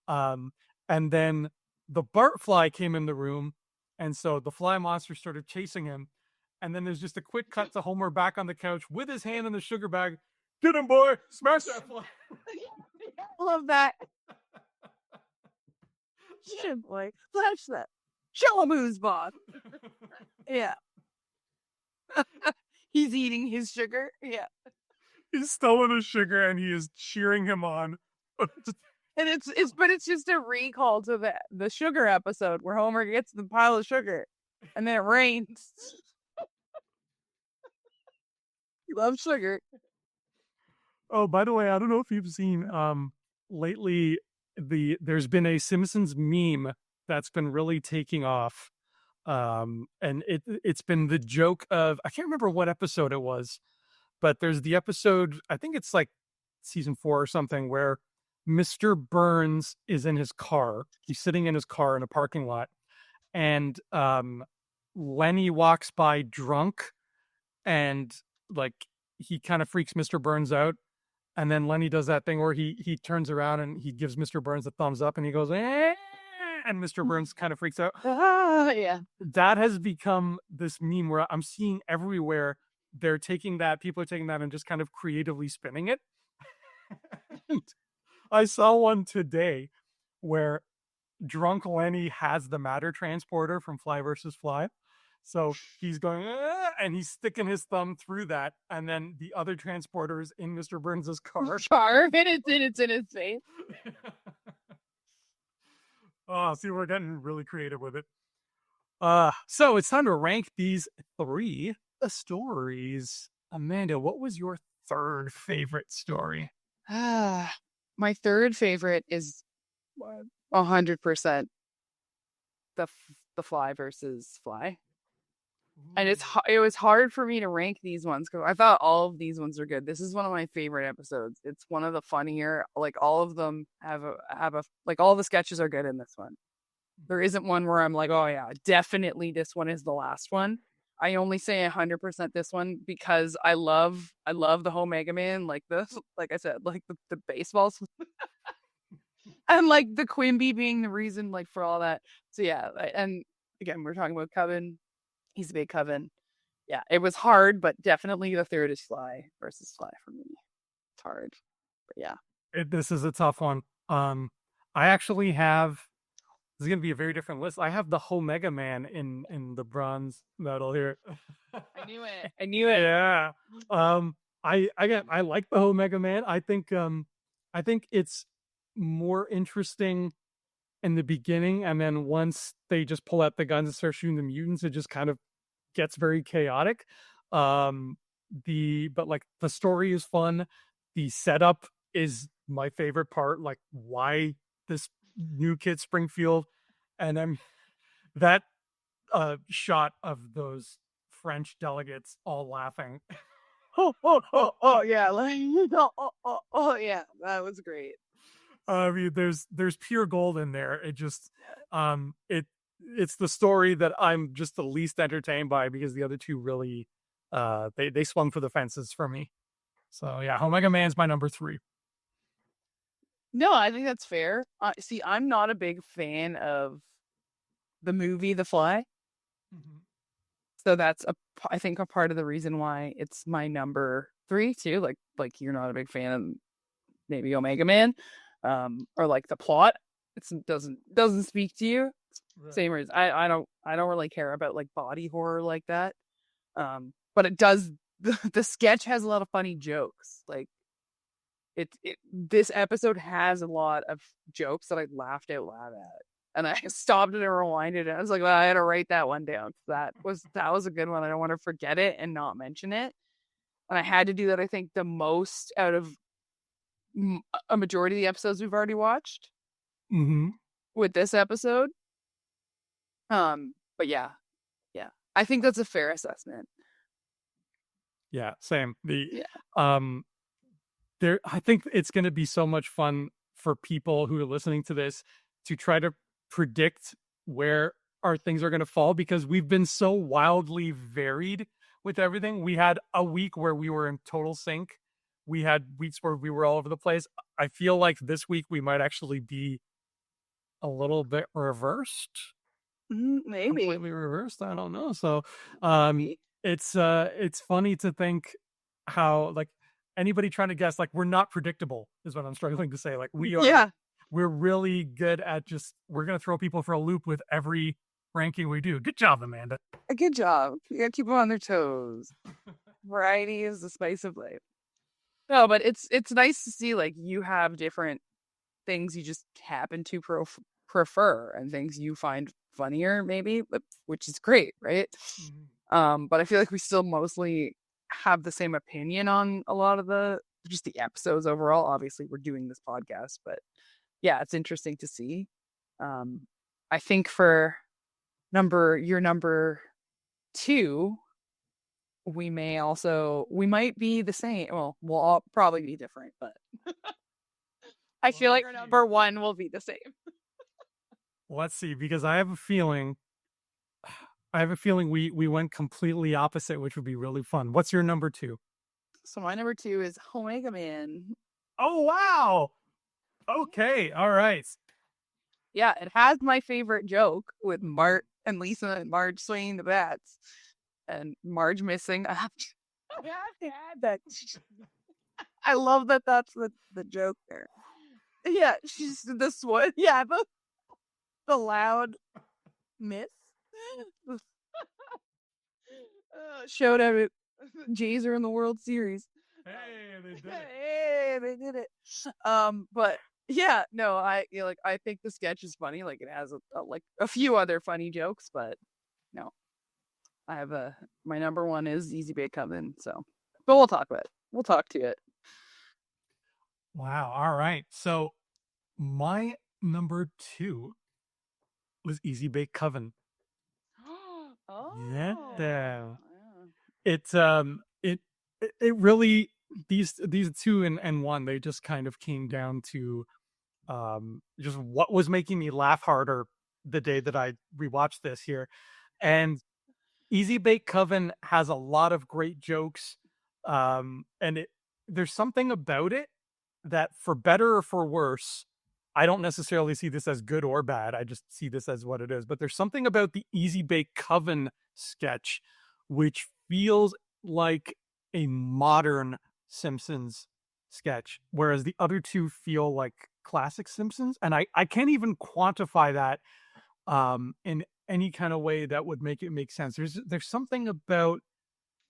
Um, and then the Bart fly came in the room, and so the fly monster started chasing him. And then there's just a quick cut to Homer back on the couch with his hand in the sugar bag. Get him, boy! Smash that fly! I love that. Shit, boy. Flash that. Show him who's boss. Yeah. He's eating his sugar. Yeah. He's stolen his sugar and he is cheering him on. And it's just a recall to the sugar episode where Homer gets the pile of sugar and then it rains. He loves sugar. Oh, by the way, I don't know if you've seen lately there's been a Simpsons meme that's been really taking off. And it's been the joke of, I can't remember what episode it was, but there's the episode, I think it's like season 4 or something, where Mr. Burns is in his car. He's sitting in his car in a parking lot, and Lenny walks by drunk, and like he kind of freaks Mr. Burns out. And then Lenny does that thing where he turns around and he gives Mr. Burns a thumbs up and he goes, eh, and Mr. Burns kind of freaks out. Yeah. That has become this meme where I'm seeing everywhere. People are taking that and just kind of creatively spinning it. I saw one today where drunk Lenny has the matter transporter from Fly versus Fly. So he's going, and he's sticking his thumb through that, and then the other transporter is in Mr. Burns's car. And it's in his face. Oh, see, we're getting really creative with it. So it's time to rank these 3 stories. Amanda, what was your third favorite story? My third favorite is 100% the Fly versus Fly. And it was hard for me to rank these ones because I thought all of these ones are good. This is one of my favorite episodes. It's one of the funnier. Like all of them have a like all the sketches are good in this one. There isn't one where I'm like, oh yeah, definitely this one is the last one. I only say 100% this one because I love the whole Mega Man, like I said, like the baseballs, and like the Quimby being the reason, like for all that. So yeah, and again, we're talking about Coven. He's a big Coven. Yeah, it was hard, but definitely the third is Fly versus Fly for me. It's hard, but yeah. This is a tough one. I actually have. This is going to be a very different list. I have the whole Mega Man in the bronze medal here. I knew it. Yeah. I like the whole Mega Man. I think it's more interesting in the beginning, and then once they just pull out the guns and start shooting the mutants, it just kind of gets very chaotic. But like the story is fun. The setup is my favorite part. Like why this new kid Springfield, and I'm that shot of those French delegates all laughing. Oh yeah, like oh yeah, that was great. I mean, there's pure gold in there. It just it's the story that I'm just the least entertained by because the other two really they swung for the fences for me. So yeah, Omega Man's my number 3. No, I think that's fair. See, I'm not a big fan of the movie The Fly. Mm-hmm. So that's I think a part of the reason why it's my number 3 too. Like you're not a big fan of maybe Omega Man, or like the plot. It doesn't speak to you. Right. Same reason. I don't really care about like body horror like that. But it does. The sketch has a lot of funny jokes. Like this episode has a lot of jokes that I laughed out loud at. And I stopped it and rewinded it. I was like, well, I had to write that one down. That was a good one. I don't want to forget it and not mention it. And I had to do that, I think, the most out of a majority of the episodes we've already watched. Mm-hmm. With this episode. But yeah. I think that's a fair assessment. Yeah, same. I think it's going to be so much fun for people who are listening to this to try to predict where our things are going to fall because we've been so wildly varied with everything. We had a week where we were in total sync. We had weeks where we were all over the place. I feel like this week we might actually be a little bit reversed, Maybe. completely reversed. I don't know. So, um, Maybe. it's funny to think how like anybody trying to guess like we're not predictable is what I'm struggling to say. Like Yeah. we're really good at just we're gonna throw people for a loop with every ranking we do. Good job, Amanda. A good job. You gotta keep them on their toes. Variety is the spice of life. No, but it's nice to see like you have different things you just happen to prefer and things you find funnier maybe, which is great, right? Mhm. But I feel like we still mostly have the same opinion on a lot of the just the episodes overall. Obviously, we're doing this podcast, but yeah, it's interesting to see. Um, I think for your number two, we might be the same. Well, we'll all probably be different, but I Well, feel like let's our see. number one will be the same. Let's see, because I have a feeling we went completely opposite, which would be really fun. What's your number two? So my number two is Omega Man. Oh wow. Okay, all right. Yeah, it has my favorite joke with Mart and Lisa and Marge swinging the bats and Marge missing. I have to add that. I love that that's the joke there. Yeah, she's this one. Yeah, the loud miss. Showed out at Jays are in the World Series. Hey, they did it. Hey, they did it. But yeah, no, like I think the sketch is funny. Like it has like a few other funny jokes, but no, I have my number one is Easy Bake Oven. So, but we'll talk about it. We'll talk to it. Wow. All right. So my number two was Easy Bake Coven. Yeah. Oh, It it really these two and one they just kind of came down to just what was making me laugh harder the day that I rewatched this here. And Easy Bake Coven has a lot of great jokes. And there's something about it that for better or for worse, I don't necessarily see this as good or bad. I just see this as what it is. But there's something about the Easy Bake Coven sketch which feels like a modern Simpsons sketch, whereas the other two feel like classic Simpsons. And I can't even quantify that in any kind of way that would make it make sense. There's something about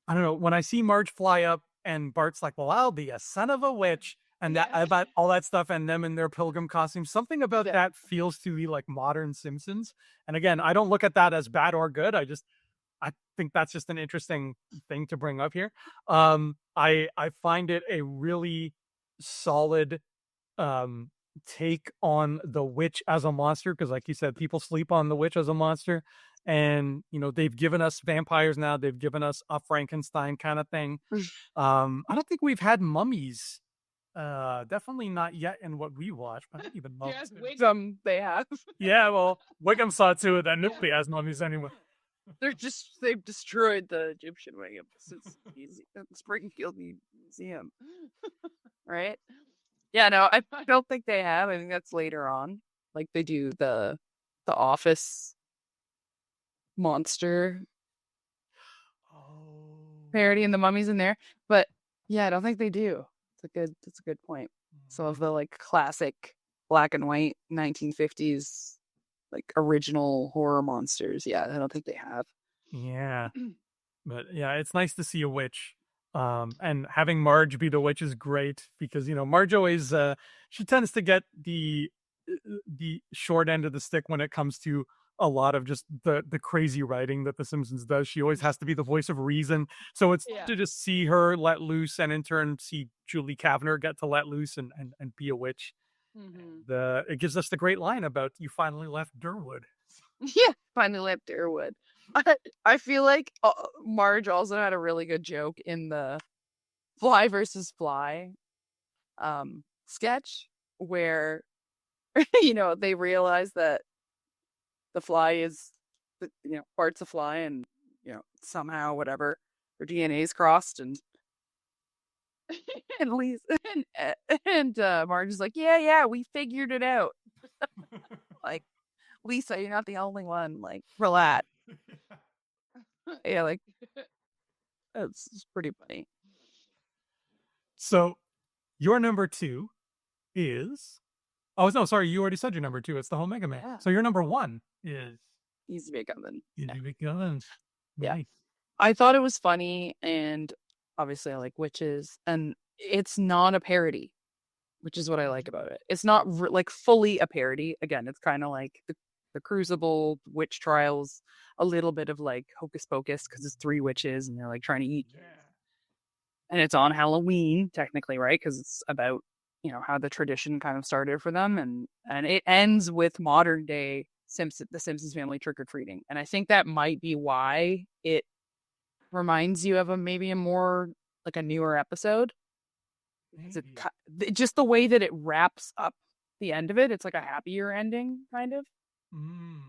I don't know, when I see Marge fly up and Bart's like, "Well, I'll be a son of a witch," and that yeah, about all that stuff, and them in their pilgrim costumes, something about yeah, that feels to be like modern Simpsons. And again, I don't look at that as bad or good. I think that's just an interesting thing to bring up here. I find it a really solid um take on the witch as a monster because like you said people sleep on the witch as a monster, and they've given us vampires now, they've given us a Frankenstein kind of thing. I don't think we've had mummies, definitely not yet in what we watch. I don't even know. yes, Wiggum they have. Yeah, well, Wiggum saw it too, that nobody has mummies anyway. They've destroyed the Egyptian Wiggum since the Springfield Museum, right? Yeah, no, I don't think they have. I think that's later on. Like they do the Office monster Oh. parody and the mummies in there. But yeah, I don't think they do. That's a good point. Some of the like classic black and white 1950s like original horror monsters. Yeah, I don't think they have. Yeah. But yeah, it's nice to see a witch. And having Marge be the witch is great because Marge always she tends to get the short end of the stick when it comes to a lot of just the crazy writing that The Simpsons does. She always has to be the voice of reason. So it's Yeah. to just see her let loose and in turn see Julie Kavner get to let loose and be a witch. Hmm. It gives us the great line about you finally left Derwood. Yeah, finally left Derwood. I feel like Marge also had a really good joke in the Fly versus Fly sketch where they realize that the fly is parts of fly, and somehow whatever their DNA's crossed, and and Lisa and Marge is like, yeah, we figured it out. Like, Lisa, you're not the only one. Like, relax. Yeah, like it's pretty funny. So your number two is. Oh no, sorry, you already said your number two. It's the whole Mega Man. Yeah, So your number one is easy bake oven. Yeah, Easy Big Guns. yeah. Nice. I thought it was funny, and obviously I like witches, and it's not a parody, which is what I like about it. It's not like fully a parody. Again, it's kind of like the Crucible, witch trials, a little bit of like hocus pocus because it's three witches and they're like trying to eat. Yeah. And it's on Halloween, technically, right? Because it's about how the tradition kind of started for them, and it ends with modern day the Simpsons family trick or treating, and I think that might be why it reminds you of maybe a more like a newer episode. Because just the way that it wraps up the end of it, it's like a happier ending, kind of.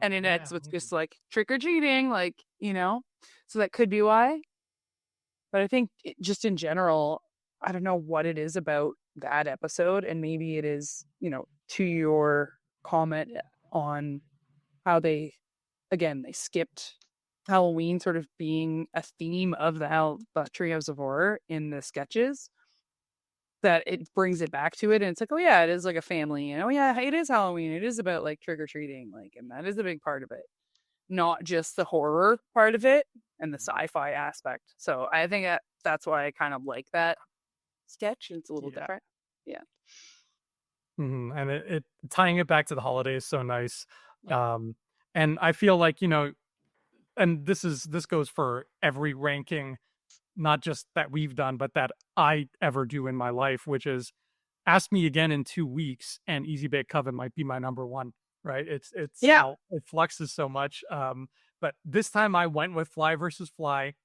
And in Yeah, it's maybe. just like trick or treating, like so that could be why. But I think just in general, I don't know what it is about that episode, and maybe it is to your comment on how they skipped Halloween sort of being a theme of the Treehouse of Horror in the sketches, that it brings it back to it, and it's like, oh yeah, it is like a family, and oh yeah, it is Halloween, it is about like trick or treating, like, and that is a big part of it, not just the horror part of it and the sci-fi aspect. So I think that's why I kind of like that sketch. It's a little Yeah. different. Yeah. And it tying it back to the holidays so nice. Yeah. And I feel like, and this goes for every ranking, not just that we've done, but that I ever do in my life, which is ask me again in 2 weeks, and Easy Bake Coven might be my number one. Right? It's Yeah. how it fluxes so much. But this time I went with Fly versus Fly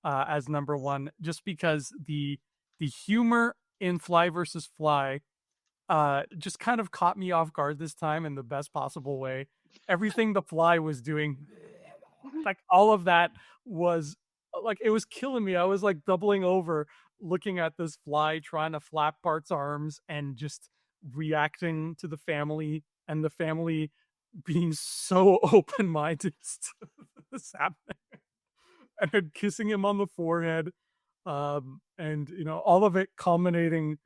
as number one, just because the humor in Fly versus Fly just kind of caught me off guard this time in the best possible way. Everything the Fly was doing, like all of that was like it was killing me. I was like doubling over looking at this fly trying to flap Bart's arms and just reacting to the family, and the family being so open-minded to this happening, and then kissing him on the forehead, and all of it culminating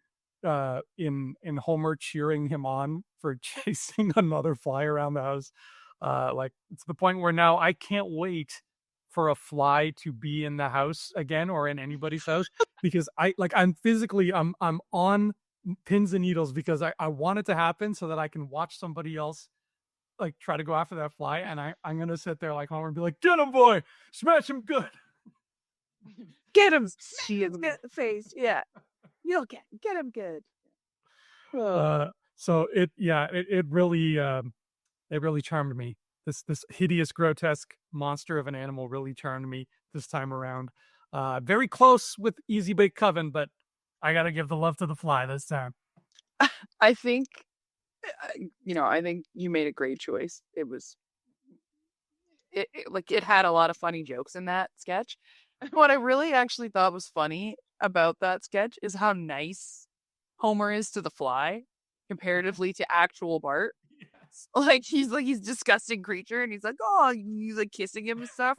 in Homer cheering him on for chasing another fly around the house. Like it's the point where now I can't wait for a fly to be in the house again or in anybody's house, because I'm on pins and needles, because I want it to happen so that I can watch somebody else like try to go after that fly, and I'm gonna sit there like Homer and be like, "Get him, boy, smash him good." Get him. See his face. Yeah. You'll get him good. Oh. So it really charmed me. This hideous, grotesque monster of an animal really charmed me this time around. Very close with Easy Bake Coven, but I gotta give the love to the fly this time. I think I think you made a great choice. It had a lot of funny jokes in that sketch. What I really actually thought was funny about that sketch is how nice Homer is to the fly comparatively to actual Bart. Yes. Like he's disgusting creature, and he's like, oh, he's like kissing him and stuff.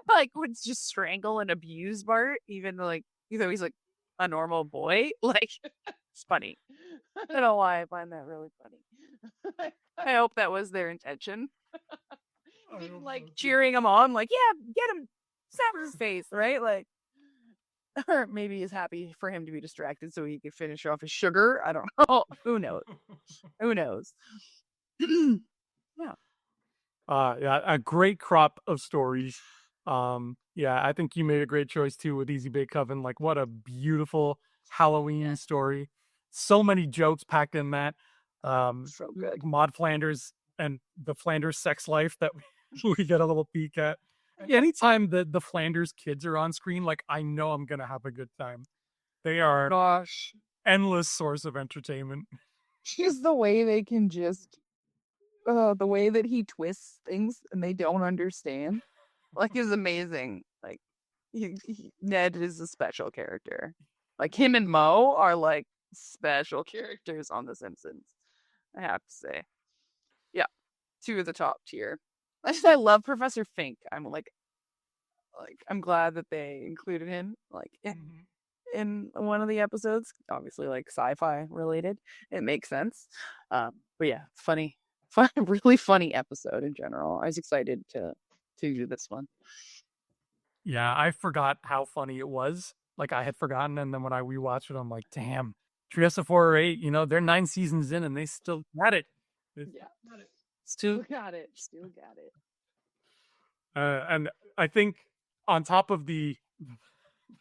Like would just strangle and abuse Bart, even though he's like a normal boy. Like it's funny. I don't know why I find that really funny. I hope that was their intention. Like cheering him on, like, yeah, get him, smash his face, right? Like, or maybe he's happy for him to be distracted so he can finish off his sugar. I don't know. Who knows? Who knows? Yeah. Yeah, a great crop of stories. Yeah, I think you made a great choice too with Easy Bake Oven. Like, what a beautiful Halloween story. So many jokes packed in that. So good. Maud Flanders and the Flanders sex life that we get a little peek at. Anytime the Flanders kids are on screen, like I know I'm gonna have a good time. They are Gosh. endless source of entertainment. Just the way they can just the way that he twists things and they don't understand, like, is amazing. Like, Ned is a special character. Like him and Mo are like special characters on The Simpsons. I have to say, yeah, two of the top tier. I love Professor Fink. I'm glad that they included him like Mhm. in one of the episodes. Obviously, like sci-fi related, it makes sense. But yeah, fun, really funny episode in general. I was excited to do this one. Yeah, I forgot how funny it was. Like I had forgotten, and then when I rewatched it, I'm like, damn, Treehouse of Horror 8, they're 9 seasons in and they still got it. They Yeah, got it. still got it. Still got it. And I think on top of the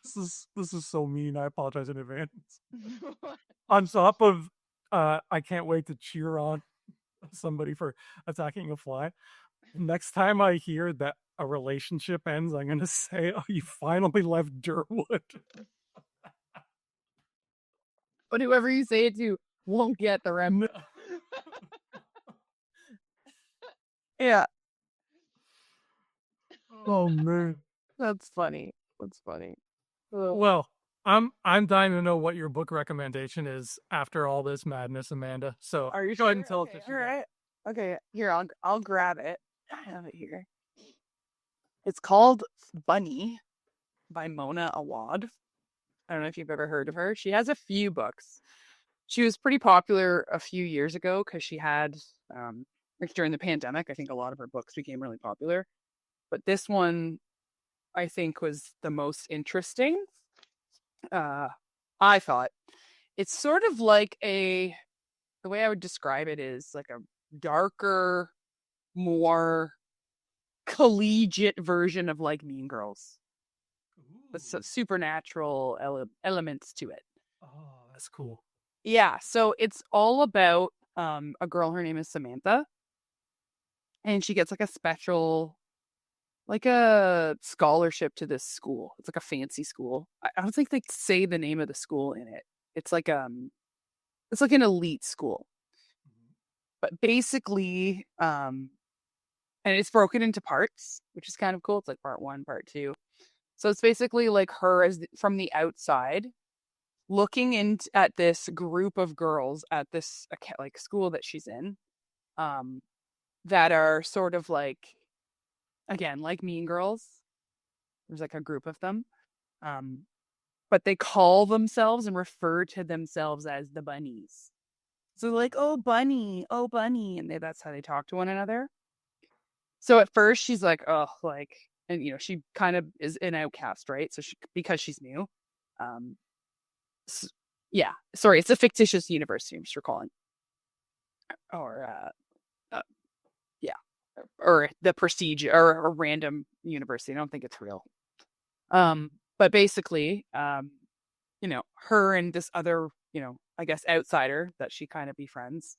this is so mean. I apologize in advance. On top of I can't wait to cheer on somebody for attacking a fly. Next time I hear that a relationship ends, I'm gonna say, "Oh, you finally left Derwood." But whoever you say it to won't get the No. reference. Yeah, Oh man. that's funny. That's funny. Ugh. Well, I'm dying to know what your book recommendation is after all this madness, Amanda. So Are you go ahead sure? and tell us Okay, what all you got. right. Okay, here I'll grab it. I have it here. It's called Bunny by Mona Awad. I don't know if you've ever heard of her. She has a few books. She was pretty popular a few years ago because she had, like during the pandemic, I think a lot of her books became really popular. But this one, I think, was the most interesting. Uh, I thought it's sort of like the way I would describe it is like a darker, more collegiate version of like Mean Girls with some Ooh. supernatural elements to it. Oh, that's cool. Yeah, so it's all about a girl. Her name is Samantha, and she gets like a special, like a scholarship to this school. It's like a fancy school. I don't think they say the name of the school in it. It's like it's like an elite school, Mhm. but basically, and it's broken into parts, which is kind of cool. It's like part one, part two. So it's basically like her as from the outside looking in at this group of girls at this like school that she's in, um, that are sort of like again like Mean Girls. There's like a group of them, um, but they call themselves and refer to themselves as the bunnies. So like, oh bunny, and that's how they talk to one another. So at first she's like, oh, like, and she kind of is an outcast, right? So because she's new, um, s yeah, sorry, it's a fictitious university. I'm just recalling, or uh yeah, or the prestige, or a random university. I don't think it's real. But basically, her and this other, I guess outsider that she kind of befriends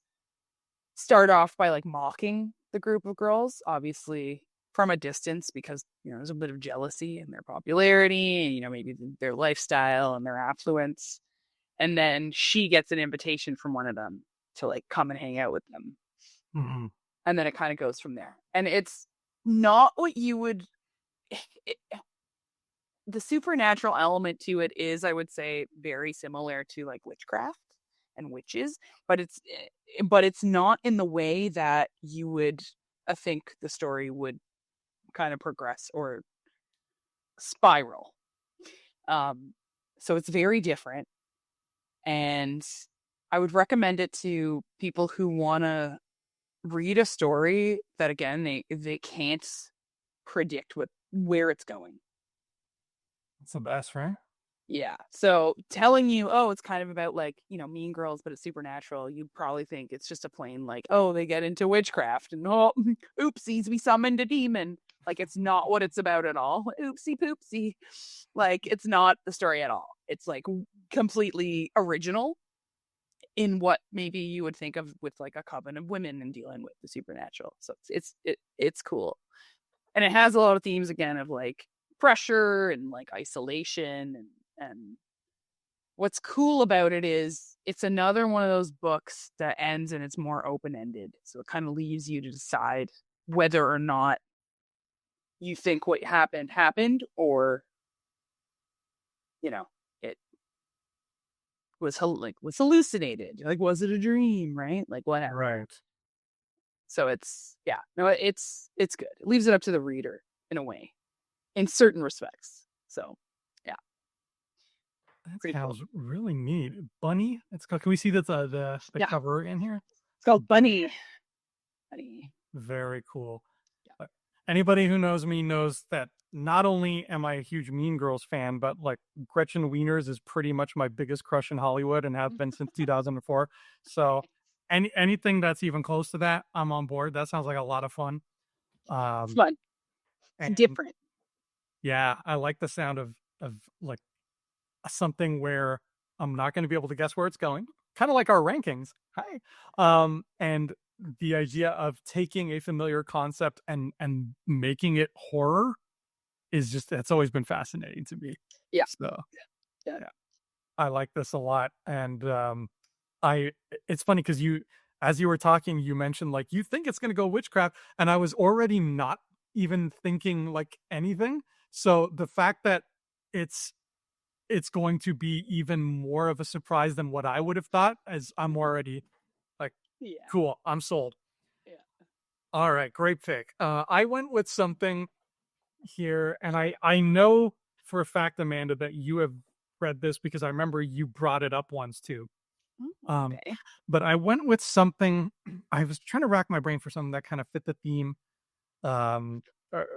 start off by like mocking the group of girls, obviously from a distance because there's a bit of jealousy in their popularity and maybe their lifestyle and their affluence. And then she gets an invitation from one of them to like come and hang out with them. Mhm. And then it kind of goes from there. And it's not what you would it, the supernatural element to it is, I would say, very similar to like witchcraft and witches, but it's not in the way that you would think the story would kind of progress or spiral. Um, so it's very different, and I would recommend it to people who want to read a story that again they can't predict where it's going. That's the best, right? Yeah. So telling you, oh, it's kind of about like, Mean Girls, but it's supernatural, you probably think it's just a plain like, oh, they get into witchcraft and oh, oopsies, we summoned a demon. Like it's not what it's about at all. Oopsie poopsie. Like it's not the story at all. It's like completely original in what maybe you would think of with like a coven of women and dealing with the supernatural. So it's cool. And it has a lot of themes again of like pressure and like isolation and what's cool about it is it's another one of those books that ends and it's more open-ended. So it kind of leaves you to decide whether or not you think what happened, or you know, it was hallucinated. Like, was it a dream, right? Like, what happened? Right. So it's, yeah, no, it's good. It leaves it up to the reader in a way, in certain respects. So yeah, That pretty cool. sounds really neat. Bunny? It's called, can we see the Yeah, cover in here? it's called Bunny. Bunny. Very cool. Yeah. Uh, Anybody who knows me knows that not only am I a huge Mean Girls fan, but like Gretchen Wieners is pretty much my biggest crush in Hollywood and have been since 2004. So anything that's even close to that, I'm on board. That sounds like a lot of fun. It's Um, fun. It's and different. yeah, I like the sound of like something where I'm not going to be able to guess where it's going. Kind of like our rankings. Hi. And the idea of taking a familiar concept and making it horror is just that's always been fascinating to me. Yeah, So yeah. yeah, I like this a lot. And I it's funny because you as you were talking, you mentioned like you think it's gonna go witchcraft, and I was already not even thinking like anything. So the fact that it's it's going to be even more of a surprise than what I would have thought, as I'm already like, Yeah, cool, I'm sold. yeah. All right, great pick. I went with something here, and I know for a fact, Amanda, that you have read this because I remember you brought it up once too. Um, Okay. but I went with something. I was trying to rack my brain for something that kind of fit the theme, um, or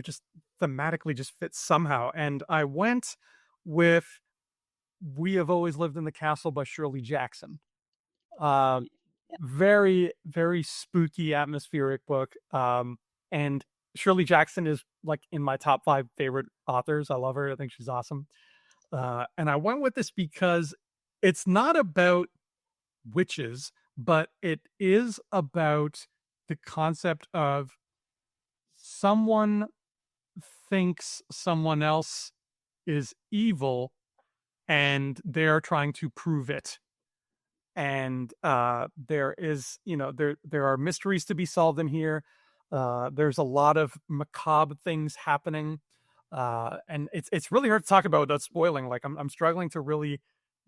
just thematically just fit somehow, and I went with "We Have Always Lived in the Castle" by Shirley Jackson. Um, Yeah. very spooky, atmospheric book. And Shirley Jackson is like in my top 5 favorite authors. I love her. I think she's awesome. And I went with this because it's not about witches, but it is about the concept of someone thinks someone else is evil and they're trying to prove it. And there is, there are mysteries to be solved in here. There's a lot of macabre things happening, and it's really hard to talk about without spoiling. Like I'm struggling to really,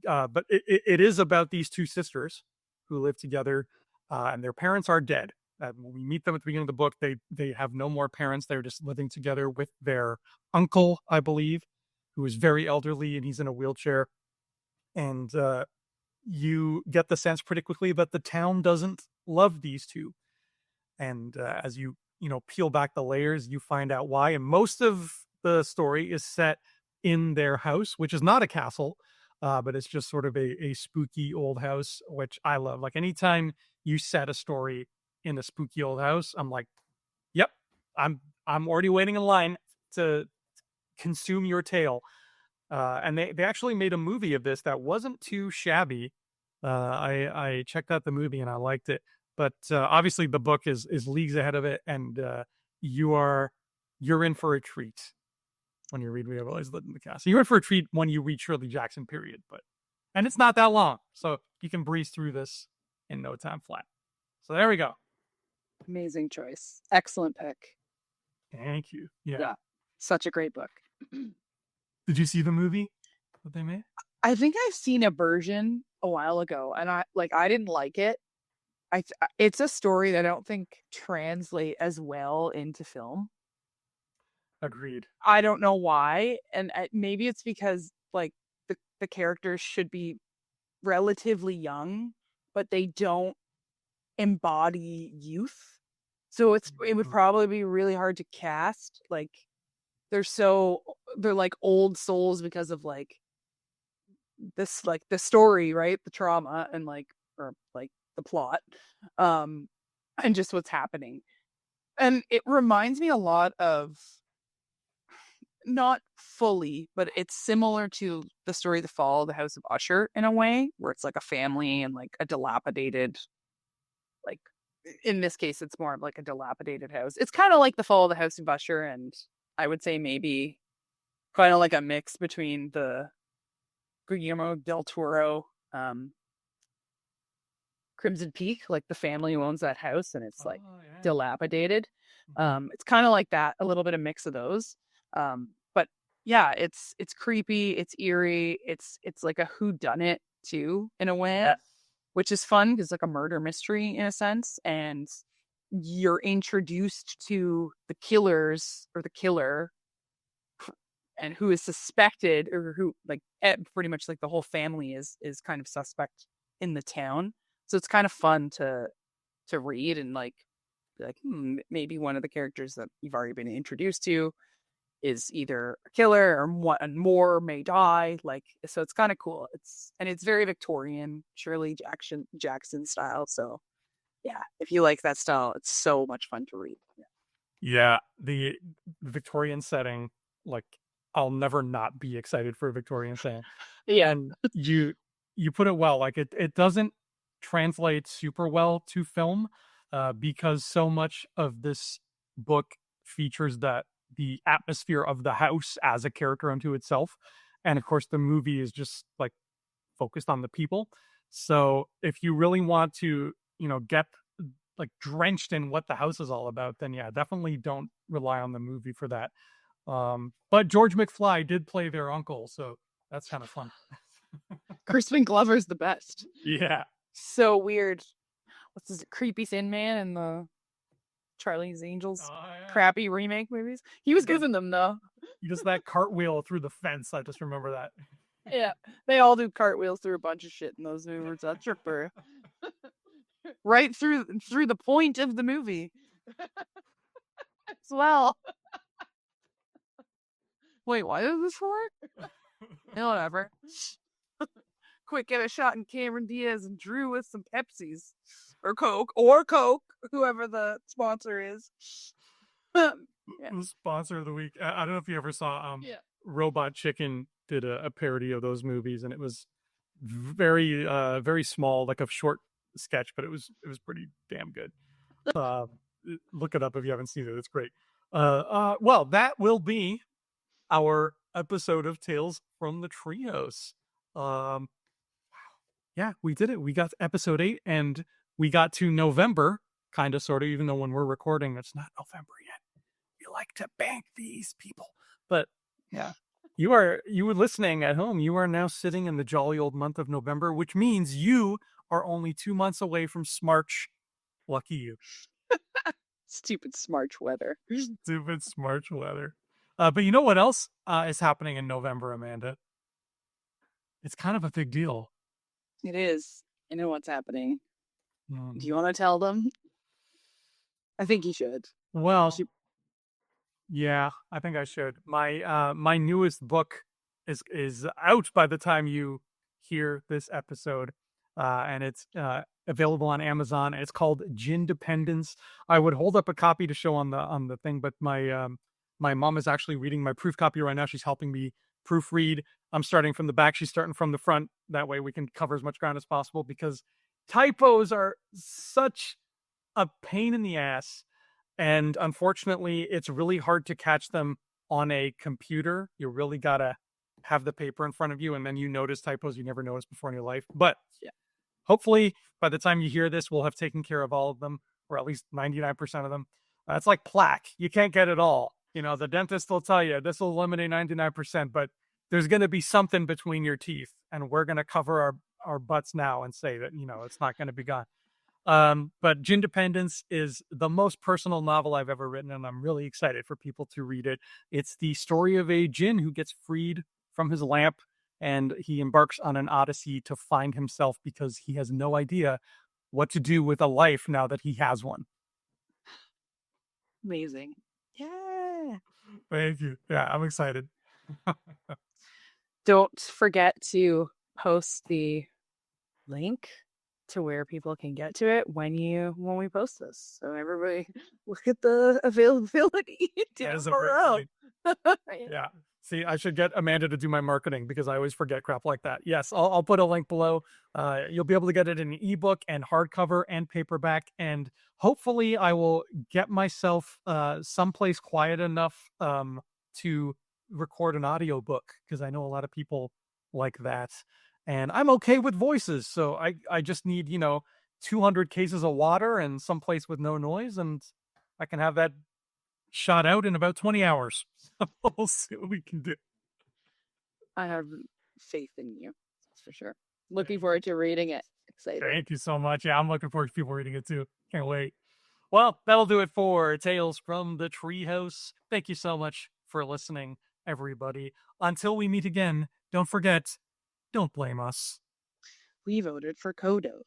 but it is about these two sisters who live together, and their parents are dead. When we meet them at the beginning of the book, they have no more parents. They're just living together with their uncle, I believe, who is very elderly and he's in a wheelchair. And you get the sense pretty quickly that the town doesn't love these two. And as you peel back the layers, you find out why. And most of the story is set in their house, which is not a castle, but it's just sort of a spooky old house, which I love. Like anytime you set a story in a spooky old house, I'm like, yep, I'm already waiting in line to consume your tale. And they actually made a movie of this that wasn't too shabby. I checked out the movie and I liked it, but obviously the book is leagues ahead of it, and you are you're in for a treat when you read "We Have Always Lived in the Castle." You're in for a treat when you read Shirley Jackson, period. But and it's not that long, so you can breeze through this in no time flat. So there we go. Amazing choice. Excellent pick. Thank you. Yeah. Yeah. Such a great book. Did you see the movie that they made? I think I've seen a version a while ago and I didn't like it. It's a story that I don't think translate as well into film. Agreed. I don't know why, and maybe it's because like the characters should be relatively young, but they don't embody youth. So it would probably be really hard to cast. Like they're like old souls because of like the story, right? The trauma and or like the plot. Um and just what's happening. And it reminds me a lot of, not fully, but it's similar to the story The Fall of the House of Usher in a way, where it's like a family and like a dilapidated, like in this case, it's more of like a dilapidated house. It's kind of like The Fall of the House of Usher, and I would say maybe kind of like a mix between the Guillermo del Toro, Crimson Peak, like the family who owns that house and it's like Oh yeah. dilapidated. Mhm. It's kind of like that, a little bit of mix of those. But yeah, it's creepy, it's eerie, it's like a who done it too in a way, Yes. which is fun because like a murder mystery in a sense, and you're introduced to the killers or the killer and who is suspected or who like pretty much like the whole family is kind of suspect in the town. So it's kind of fun to read and like be like, maybe one of the characters that you've already been introduced to is either a killer or what and more may die. Like so it's kind of cool. It's very Victorian, Shirley Jackson style. So yeah, if you like that style, it's so much fun to read. Yeah. Yeah, the Victorian setting, like I'll never not be excited for a Victorian setting. Yeah. And you put it well, like it doesn't translate super well to film, because so much of this book features that the atmosphere of the house as a character unto itself. And of course the movie is just like focused on the people. So if you really want to, get like drenched in what the house is all about, then yeah, definitely don't rely on the movie for that. But George McFly did play their uncle, so that's kind of fun. Crispin Glover's the best. Yeah. So weird. What's this creepy Thin Man and the Charlie's Angels Oh yeah. crappy remake movies? He was The, good in them though. just that cartwheel through the fence. I just remember that. Yeah, they all do cartwheels through a bunch of shit in those movies. That's for right through the point of the movie as well. Wait, why does this work? No, whatever. Quick, get a shot in Cameron Diaz and Drew with some Pepsis or Coke, whoever the sponsor is. Yeah, The sponsor of the week. I don't know if you ever saw yeah. Robot Chicken did a parody of those movies, and it was very small, like a short sketch, but it was pretty damn good. Uh, Look it up if you haven't seen it. It's great. Well, that will be our episode of Tales from the Treehouse. Um, yeah, we did it. We got to episode 8, and we got to November, kind of, sort of, even though when we're recording, it's not November yet. We like to bank these people. But yeah, you were listening at home. You are now sitting in the jolly old month of November, which means you are only 2 months away from Smarch. Lucky you. Stupid smart weather. Stupid Smarch weather. But you know what else is happening in November, Amanda? It's kind of a big deal. It is. I know what's happening. Do Mm. you want to tell them? I think you should. Well, She- yeah, I think I should. My newest book is out by the time you hear this episode, and it's available on Amazon. It's called Gin Dependence. I would hold up a copy to show on the thing, but my mom is actually reading my proof copy right now. She's helping me proofread. I'm starting from the back. She's starting from the front. That way we can cover as much ground as possible because typos are such a pain in the ass. And unfortunately, it's really hard to catch them on a computer. You really gotta have the paper in front of you, and then you notice typos you never noticed before in your life. But yeah. hopefully, by the time you hear this, we'll have taken care of all of them, or at least 99% of them. It's like plaque. You can't get it all. The dentist will tell you this will eliminate 99%, but there's going to be something between your teeth, and we're going to cover our butts now and say that, it's not going to be gone. But Gin Dependence is the most personal novel I've ever written, and I'm really excited for people to read it. It's the story of a Jin who gets freed from his lamp, and he embarks on an odyssey to find himself because he has no idea what to do with a life now that he has one. Amazing. Yeah. Thank you. Yeah, I'm excited. Don't forget to post the link to where people can get to it when we post this. So everybody look at the availability down below. Yeah. See, I should get Amanda to do my marketing because I always forget crap like that. Yes, I'll put a link below. You'll be able to get it in an ebook and hardcover and paperback. And hopefully I will get myself someplace quiet enough to record an audiobook because I know a lot of people like that. And I'm okay with voices, so I just need, 200 cases of water and someplace with no noise, and I can have that shot out in about 20 hours. We'll see what we can do. I have faith in you, that's for sure. Looking forward to reading it. Excited. Thank you so much. Yeah, I'm looking forward to people reading it too. Can't wait. Well, that'll do it for Tales from the Treehouse. Thank you so much for listening, everybody. Until we meet again, don't forget, don't blame us. We voted for Kodo.